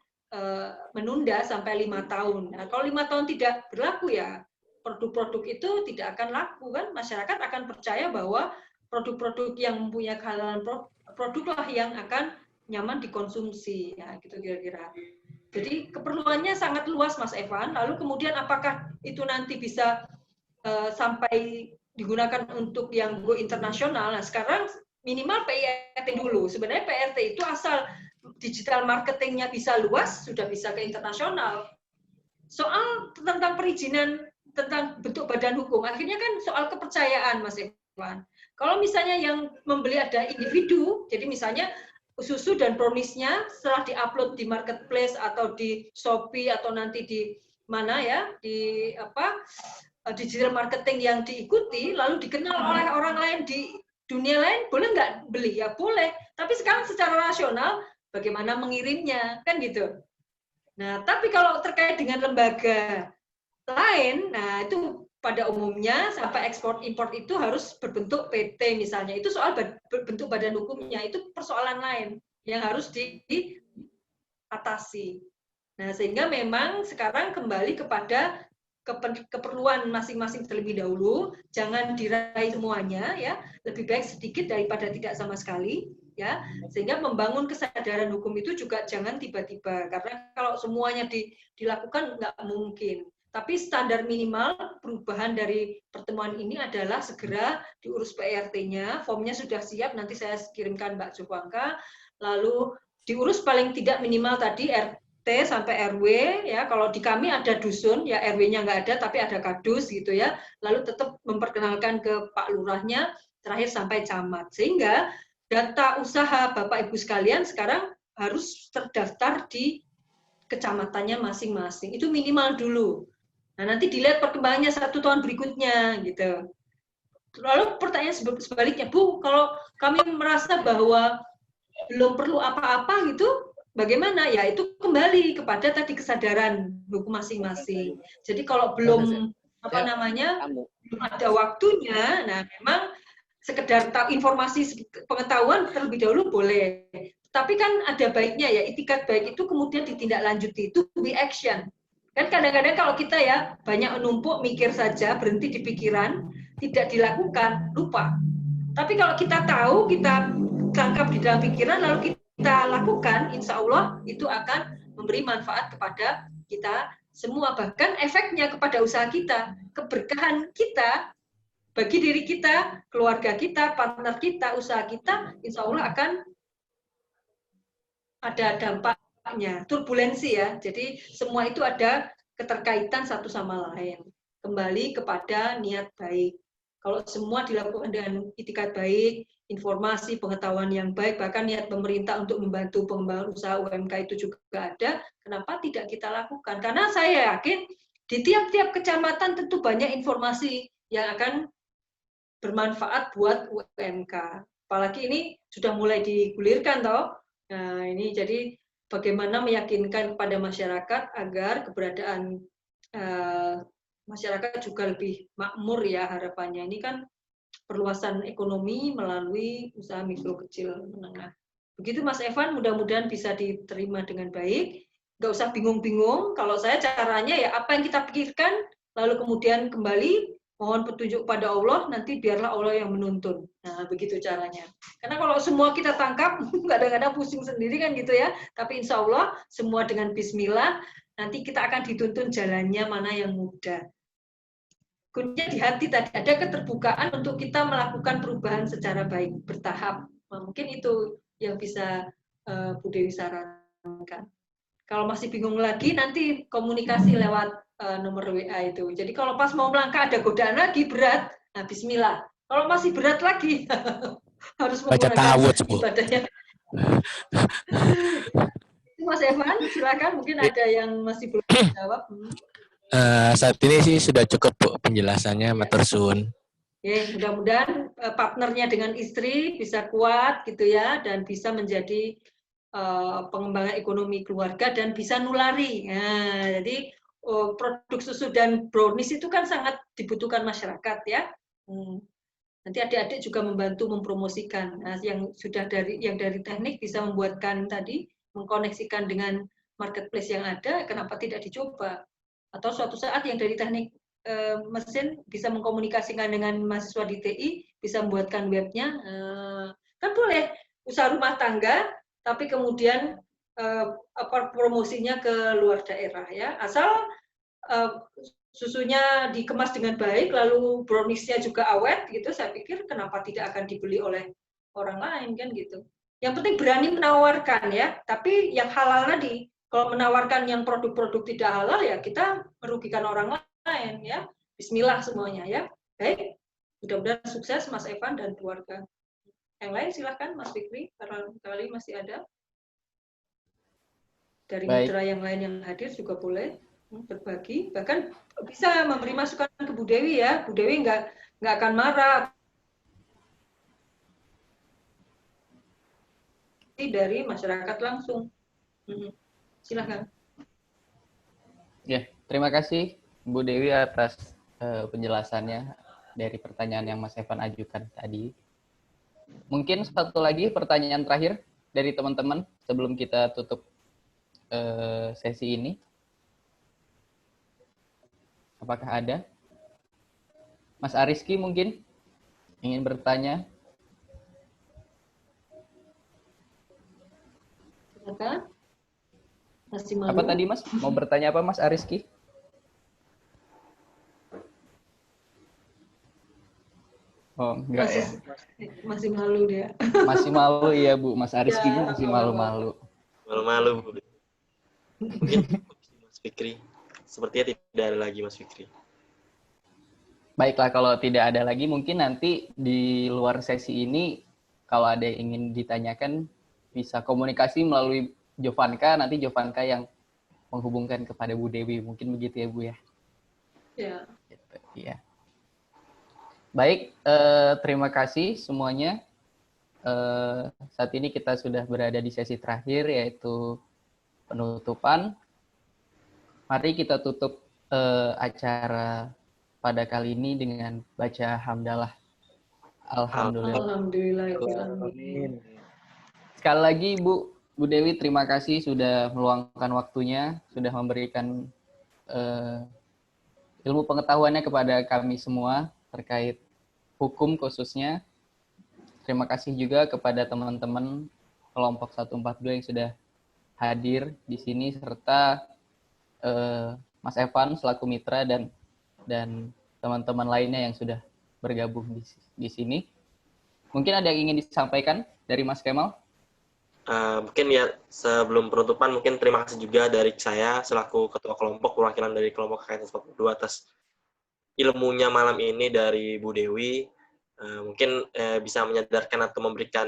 menunda sampai 5 tahun. Nah, kalau 5 tahun tidak berlaku ya, produk-produk itu tidak akan laku kan. Masyarakat akan percaya bahwa produk-produk yang mempunyai kehalalan produklah yang akan nyaman dikonsumsi. Ya, gitu kira-kira. Jadi keperluannya sangat luas, Mas Evan. Lalu kemudian apakah itu nanti bisa sampai digunakan untuk yang go internasional? Nah, sekarang minimal PRT dulu. Sebenarnya PRT itu asal digital marketingnya bisa luas, sudah bisa ke internasional. Soal tentang perizinan, tentang bentuk badan hukum, akhirnya kan soal kepercayaan, Mas Evan. Kalau misalnya yang membeli ada individu, jadi misalnya susu dan brownies-nya setelah diupload di marketplace atau di Shopee atau nanti di mana ya, di digital marketing yang diikuti, lalu dikenal oleh orang lain di dunia lain, boleh nggak beli? Ya boleh. Tapi sekarang secara rasional, bagaimana mengirimnya, kan gitu. Nah, tapi kalau terkait dengan lembaga lain, nah itu pada umumnya sampai ekspor impor itu harus berbentuk PT misalnya. Itu soal bentuk badan hukumnya, itu persoalan lain yang harus diatasi. Nah, sehingga memang sekarang kembali kepada keperluan masing-masing terlebih dahulu, jangan diraih semuanya ya, lebih baik sedikit daripada tidak sama sekali ya, sehingga membangun kesadaran hukum itu juga jangan tiba-tiba, karena kalau semuanya dilakukan nggak mungkin. Tapi standar minimal perubahan dari pertemuan ini adalah segera diurus PRT-nya, formnya sudah siap, nanti saya kirimkan Mbak Jovanka, lalu diurus paling tidak minimal tadi sampai RW ya, kalau di kami ada dusun ya, RW-nya nggak ada tapi ada kadus gitu ya, lalu tetap memperkenalkan ke Pak Lurahnya, terakhir sampai camat, sehingga data usaha Bapak Ibu sekalian sekarang harus terdaftar di kecamatannya masing-masing, itu minimal dulu. Nah, nanti dilihat perkembangannya 1 tahun berikutnya gitu. Lalu pertanyaan sebaliknya, Bu, kalau kami merasa bahwa belum perlu apa-apa gitu, bagaimana? Ya itu kembali kepada tadi kesadaran hukum masing-masing. Jadi kalau belum belum ada waktunya, nah memang sekedar informasi pengetahuan terlebih dahulu boleh. Tapi kan ada baiknya ya, itikat baik itu kemudian ditindaklanjuti, itu be action. Kan kadang-kadang kalau kita ya banyak menumpuk mikir saja, berhenti di pikiran, tidak dilakukan, lupa. Tapi kalau kita tahu, kita tangkap di dalam pikiran, lalu kita lakukan, insya Allah itu akan memberi manfaat kepada kita semua, bahkan efeknya kepada usaha kita, keberkahan kita, bagi diri kita, keluarga kita, partner kita, usaha kita, insya Allah akan ada dampaknya, turbulensi ya, jadi semua itu ada keterkaitan satu sama lain, kembali kepada niat baik. Kalau semua dilakukan dengan itikat baik, informasi, pengetahuan yang baik, bahkan niat pemerintah untuk membantu pengembangan usaha UMK itu juga ada, kenapa tidak kita lakukan? Karena saya yakin di tiap-tiap kecamatan tentu banyak informasi yang akan bermanfaat buat UMK. Apalagi ini sudah mulai digulirkan toh. Nah, ini jadi bagaimana meyakinkan kepada masyarakat agar keberadaan masyarakat juga lebih makmur ya harapannya. Ini kan perluasan ekonomi melalui usaha mikro kecil menengah. Begitu Mas Evan, mudah-mudahan bisa diterima dengan baik. Nggak usah bingung-bingung. Kalau saya caranya ya apa yang kita pikirkan, lalu kemudian kembali mohon petunjuk pada Allah, nanti biarlah Allah yang menuntun. Nah, begitu caranya. Karena kalau semua kita tangkap, kadang-kadang pusing sendiri kan gitu ya. Tapi insya Allah semua dengan bismillah, nanti kita akan dituntun jalannya mana yang mudah. Kuncinya di hati tadi, ada keterbukaan untuk kita melakukan perubahan secara baik, bertahap. Nah, mungkin itu yang bisa Bu Dewi sarankan. Kalau masih bingung lagi, nanti komunikasi lewat nomor WA itu. Jadi kalau pas mau melangkah ada godaan lagi, berat, nah bismillah. Kalau masih berat lagi, harus menggunakan ibadahnya. Mas Evan, silakan, mungkin ada yang masih belum dijawab. Saat ini sih sudah cukup Bu penjelasannya, matur suwun. Oke, mudah-mudahan partnernya dengan istri bisa kuat gitu ya, dan bisa menjadi pengembangan ekonomi keluarga dan bisa nulari. Nah, jadi produk susu dan brownies itu kan sangat dibutuhkan masyarakat ya. Nanti adik-adik juga membantu mempromosikan. Nah, yang dari teknik bisa membuatkan tadi, mengkoneksikan dengan marketplace yang ada, kenapa tidak dicoba? Atau suatu saat yang dari teknik mesin bisa mengkomunikasikan dengan mahasiswa di TI, bisa membuatkan webnya, kan boleh usaha rumah tangga, tapi kemudian promosinya ke luar daerah ya, asal susunya dikemas dengan baik, lalu browniesnya juga awet, gitu. Saya pikir kenapa tidak akan dibeli oleh orang lain kan gitu. Yang penting berani menawarkan ya. Tapi yang halal tadi, kalau menawarkan yang produk-produk tidak halal ya kita merugikan orang lain ya. Bismillah semuanya ya. Baik, mudah-mudahan sukses Mas Evan dan keluarga. Yang lain silahkan Mas Fikri, barangkali masih ada. Dari mitra yang lain yang hadir juga boleh berbagi, bahkan bisa memberi masukan ke Bu Dewi ya. Bu Dewi nggak akan marah dari masyarakat langsung. Silakan. Ya, terima kasih Bu Dewi atas penjelasannya dari pertanyaan yang Mas Evan ajukan tadi. Mungkin satu lagi pertanyaan terakhir dari teman-teman sebelum kita tutup sesi ini. Apakah ada? Mas Ariski mungkin ingin bertanya? Silakan. Masih malu. Apa tadi Mas? Mau bertanya apa Mas Ariski? Oh, enggak ya. Masih malu dia. Masih malu ya Bu, Mas Ariski ya, masih malu-malu. Malu-malu Bu. Mungkin Mas Fikri. Sepertinya tidak ada lagi Mas Fikri. Baiklah, kalau tidak ada lagi mungkin nanti di luar sesi ini kalau ada yang ingin ditanyakan bisa komunikasi melalui Jovanka, nanti Jovanka yang menghubungkan kepada Bu Dewi. Mungkin begitu ya Bu ya? Ya. Gitu, ya. Baik, terima kasih semuanya. Saat ini kita sudah berada di sesi terakhir yaitu penutupan. Mari kita tutup acara pada kali ini dengan baca hamdalah. Alhamdulillah. Amin. Sekali lagi Bu Dewi, terima kasih sudah meluangkan waktunya, sudah memberikan ilmu pengetahuannya kepada kami semua terkait hukum khususnya. Terima kasih juga kepada teman-teman kelompok 142 yang sudah hadir di sini serta Mas Evan selaku mitra dan teman-teman lainnya yang sudah bergabung di sini. Mungkin ada yang ingin disampaikan dari Mas Kemal? Mungkin ya sebelum penutupan mungkin terima kasih juga dari saya selaku ketua kelompok perwakilan dari kelompok KKN 142 atas ilmunya malam ini dari Bu Dewi. Mungkin bisa menyadarkan atau memberikan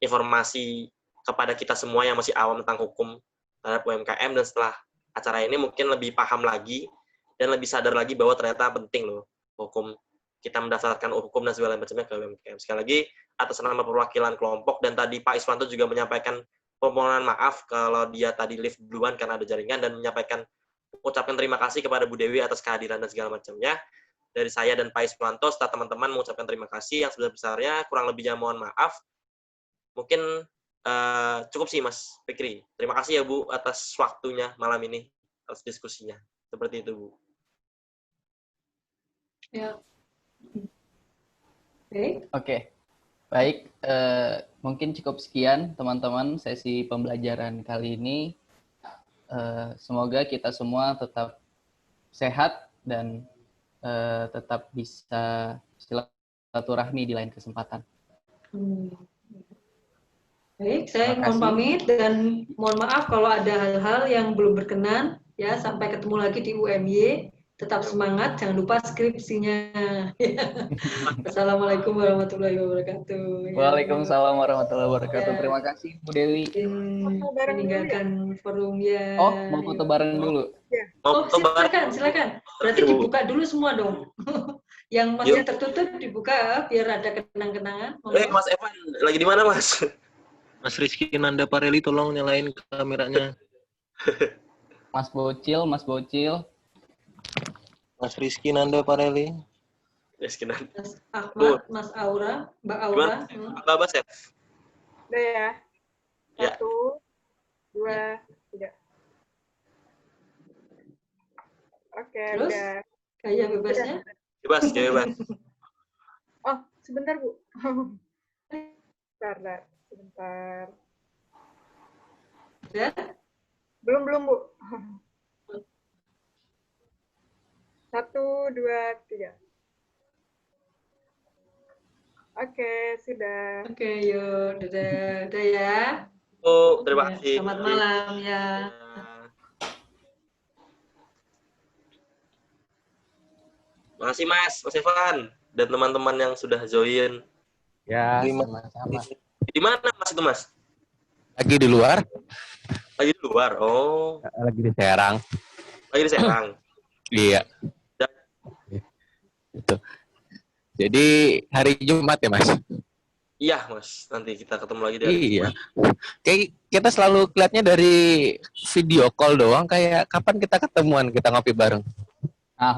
informasi kepada kita semua yang masih awam tentang hukum terhadap UMKM, dan setelah acara ini mungkin lebih paham lagi dan lebih sadar lagi bahwa ternyata penting loh hukum, kita mendaftarkan hukum dan segala macamnya ke UMKM. Sekali lagi atas nama perwakilan kelompok, dan tadi Pak Iswanto juga menyampaikan permohonan maaf kalau dia tadi live duluan karena ada jaringan, dan menyampaikan ucapkan terima kasih kepada Bu Dewi atas kehadiran dan segala macamnya. Dari saya dan Pak Iswanto serta teman-teman mengucapkan terima kasih yang sebesar-besarnya, kurang lebihnya mohon maaf. Mungkin cukup sih Mas Fikri. Terima kasih ya Bu atas waktunya malam ini, atas diskusinya. Seperti itu Bu. Ya. Oke. Baik, mungkin cukup sekian teman-teman sesi pembelajaran kali ini. Semoga kita semua tetap sehat dan tetap bisa silaturahmi di lain kesempatan. Baik, saya mohon pamit dan mohon maaf kalau ada hal-hal yang belum berkenan. Ya, sampai ketemu lagi di UMY. Tetap semangat, jangan lupa skripsinya. Assalamualaikum warahmatullahi wabarakatuh. Waalaikumsalam warahmatullahi wabarakatuh. Terima kasih Bu Dewi. Meninggalkan forumnya. Oh, mau foto bareng dulu? Oh, silakan. Berarti dibuka dulu semua dong. Yang masih tertutup dibuka biar ada kenang-kenangan. Mas Evan, lagi di mana Mas? Mas Rizky Nanda Pareli, tolong nyalain kameranya. Mas Bocil. Mas Rizky Nanda Pareli. Rizky Nanda. Mas Ahmad, Mas Aura, Mbak Aura. Gimana? Apa Mas ya? Udah ya. Ya. 1, 2, 3. Oke, Terus? udah. Gaya bebasnya? Bebas, bebas. Oh, sebentar, Bu. Sebentar. Ya? Belum, Bu. 1, 2, 3. Oke, sudah. Oke, yuk. Dadah. Dadah ya. Oh, terima Ya, kasih. selamat malam ya. Makasih Mas Evan dan teman-teman yang sudah join. Ya, Terima sama-sama. Di mana Mas itu Mas? Lagi di luar, Lagi di luar. Oh, lagi di Serang. lagi di Serang. Iya. Gitu. Jadi hari Jumat ya, Mas? Iya Mas, nanti kita ketemu lagi di hari Iya. Jumat. Kayak kita selalu kelihatnya dari video call doang, kayak kapan kita ketemuan, kita ngopi bareng. Nah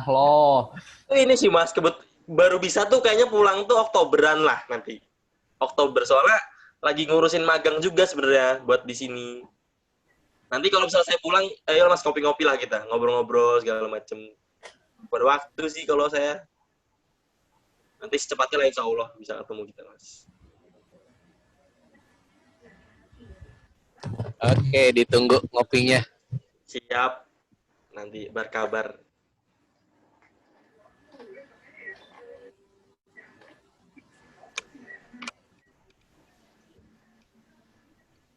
lo. Ini sih Mas, baru bisa tuh kayaknya pulang tuh Oktoberan lah nanti. Oktober soalnya lagi ngurusin magang juga sebenarnya buat di sini. Nanti kalau misalnya saya pulang, ayo Mas ngopi-ngopi lah kita, ngobrol-ngobrol segala macem. Berwaktu sih kalau saya. Nanti secepatnya lah insya Allah bisa ketemu kita Mas. Oke, ditunggu ngopinya. Siap. Nanti berkabar.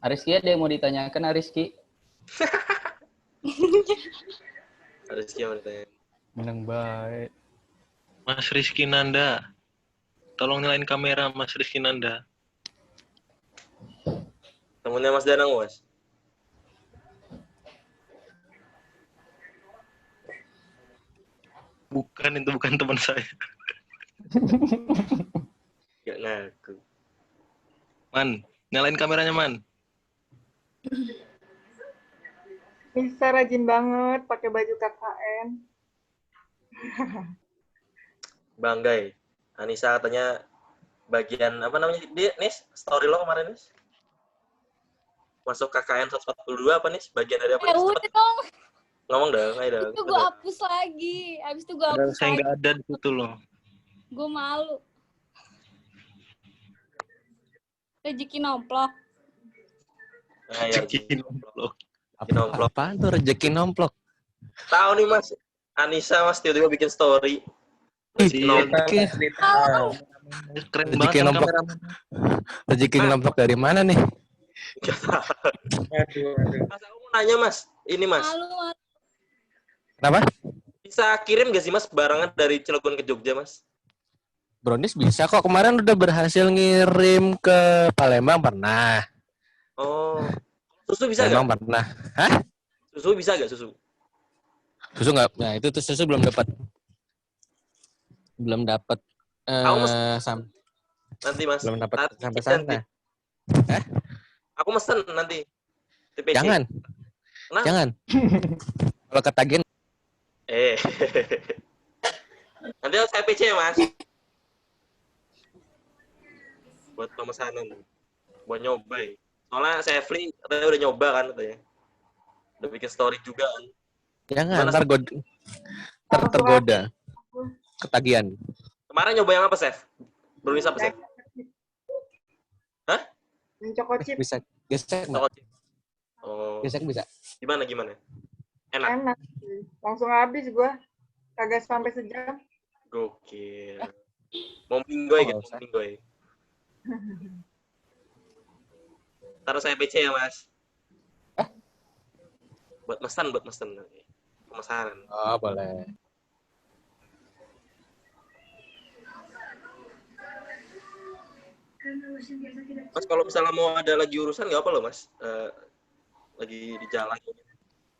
Ariski ada yang mau ditanyakan, Ariski? Rizky yang ditanya. Menang baik. Mas Rizky Nanda. Tolong nyalain kamera Mas Rizky Nanda. Temennya Mas Danang, Mas. Bukan, itu bukan teman saya. Gak ngaku. Man, nyalain kameranya, Man. Bisa rajin banget pakai baju KKN. Banggai. Anissa katanya bagian apa namanya? Dia Nis, story lo kemarin Nis. Masuk KKN 142 apa Nis? Bagian dari apa? Ya udah dong. Ngomong dong, ayo dong. Itu gue hapus lagi. Abis itu gue hapus Saya lagi. nggak ada di situ loh. Gue malu. Rezeki nomplok. Nah, ya, Rezeki nomplok. Apaan tuh rezeki nomplok? tahu nih Mas, Anissa Mas tiba-tiba bikin story. Ih, Nomplok. Keren Rezeki banget kan nomplok. kameramen. Rezeki nomplok dari mana nih? Mas, aku mau nanya Mas, ini Mas, Malu. Kenapa? bisa kirim gak sih Mas barangan dari Cilegon ke Jogja Mas? Brownies bisa kok. Kemarin udah berhasil ngirim ke Palembang pernah. Oh, susu bisa Palembang gak? pernah. Hah? Susu bisa gak susu? Susu nggak? Nah itu tuh susu belum dapat. Belum dapat. Nanti Mas. Belum dapat Nanti sampai kita sana. Hah? Aku mesen nanti. TPC. Jangan. Nah. Jangan. Kalau ketagihan. Nanti harus TPC ya Mas. Buat pemesanan. Buat nyoba. Soalnya saya free, katanya udah nyoba kan katanya. Udah bikin story juga kan. Jangan. Gimana, Ntar tergoda. Ketagihan. Kemarin nyoba yang apa, Chef? Brownies apa, Chef? Hah? Choco chip Bisa. Gesek nggak? Coklat. Oh. Gesek bisa. Gimana? Enak. enak. Langsung habis gue. Kagak sampai sejam. Gokil. Mau minggoy gitu, mau minggoy. Taruh saya PC ya, Mas. Buat mesen nanti. Pemesanan. Oh, boleh. Mas, kalau misalnya mau ada lagi urusan nggak apa loh, Mas? Lagi di jalan.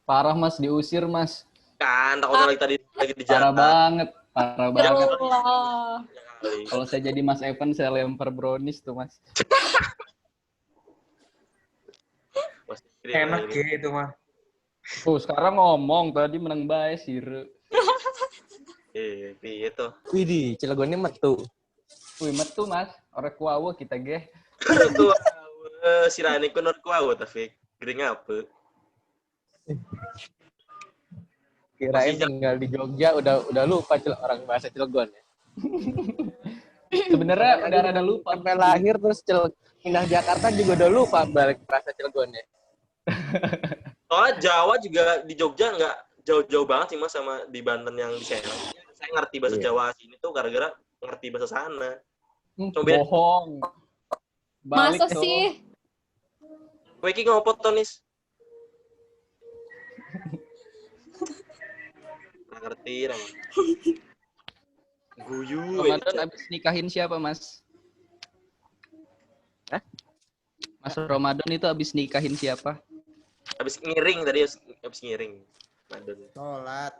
Parah Mas, diusir Mas. Kan, takutnya lagi di Parah jalan. banget. Parah banget. Allah. Kalau saya jadi Mas Evan, saya lempar brownies tuh Mas. Mas, Enak ya itu mah. Oh, sekarang ngomong tadi menang bae Sire. Itu. Widih, Cilegonnya metu. Wih, metu Mas. Orek kuawa kita ge. Kuawa. Sirane ku nur kuawa tapi gering apa? Kirain tinggal di Jogja udah lupa orang bahasa Cilegon ya. Sebenarnya udah rada lupa. Sampai lahir terus pindah Jakarta juga udah lupa balik bahasa Cilegonnya. Soalnya Jawa juga di Jogja nggak jauh-jauh banget sih Mas sama di Banten yang di sana. Saya ngerti bahasa Jawa sini tuh gara-gara ngerti bahasa sana. Bohong. Masa sih? Kowe iki ngopo to, Nis? Nggak ngerti, Ram. Guyu. Ramadan abis nikahin siapa, Mas? Hah? Mas Ramadan itu abis nikahin siapa? Abis ngiring tadi, abis ngiring. Ramadan. Sholat.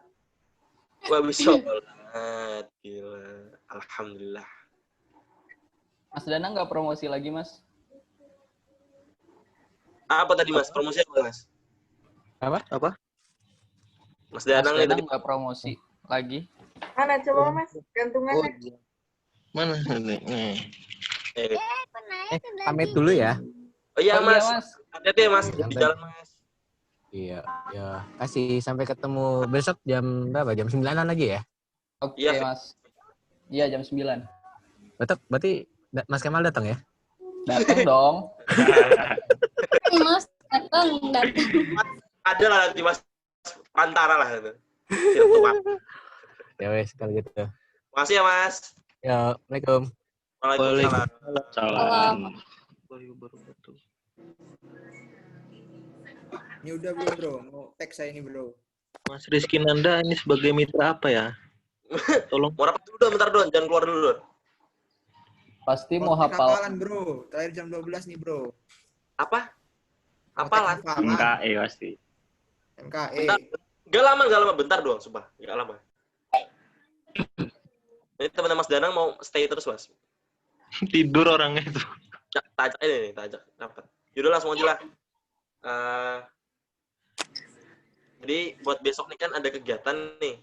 Gua abis sholat. Gila. Alhamdulillah. Mas Danang nggak promosi lagi, Mas? Apa tadi, Mas? Promosi apa, Mas? Apa? Mas Mas Danang nih tadi. Danang nggak promosi lagi. Mana coba Mas gantungannya? Mana nih? Pamit dulu ya. Oh iya, Oh, Mas. iya, Mas. Hati-hati ya, Mas. Di jalan, Mas. Iya, ya. Kasih sampai ketemu besok jam berapa? Jam 9-an lagi ya? Oke, Iya, Mas. Iya, jam 9. Berarti Mas Kemal datang ya? Datang dong. Mas, datang. Ada lah nanti, Mas. Pantara lah itu. Virtual. Ya wes, kalau gitu. Makasih ya, Mas. Ya, Assalamualaikum. Waalaikumsalam. Salam. Ini udah belum bro? Mau tag saya ini bro. Mas Rizky Nanda ini sebagai mitra apa ya? Tolong. Mau rapat dulu, bentar Don. Jangan keluar dulu, Don. Pasti mau Kontak hafal. hafalan bro. Terakhir jam 12 nih bro. Apa? Kontak Apalan? hafalan. MKE pasti. MKE. Bentar. Gak lama. Bentar doang, sumpah. Gak lama. Ini teman Mas Danang mau stay terus, Mas. Tidur orangnya itu. Ya, tajak. Dapat. Yaudah langsung aja lah. Jadi buat besok nih kan ada kegiatan nih.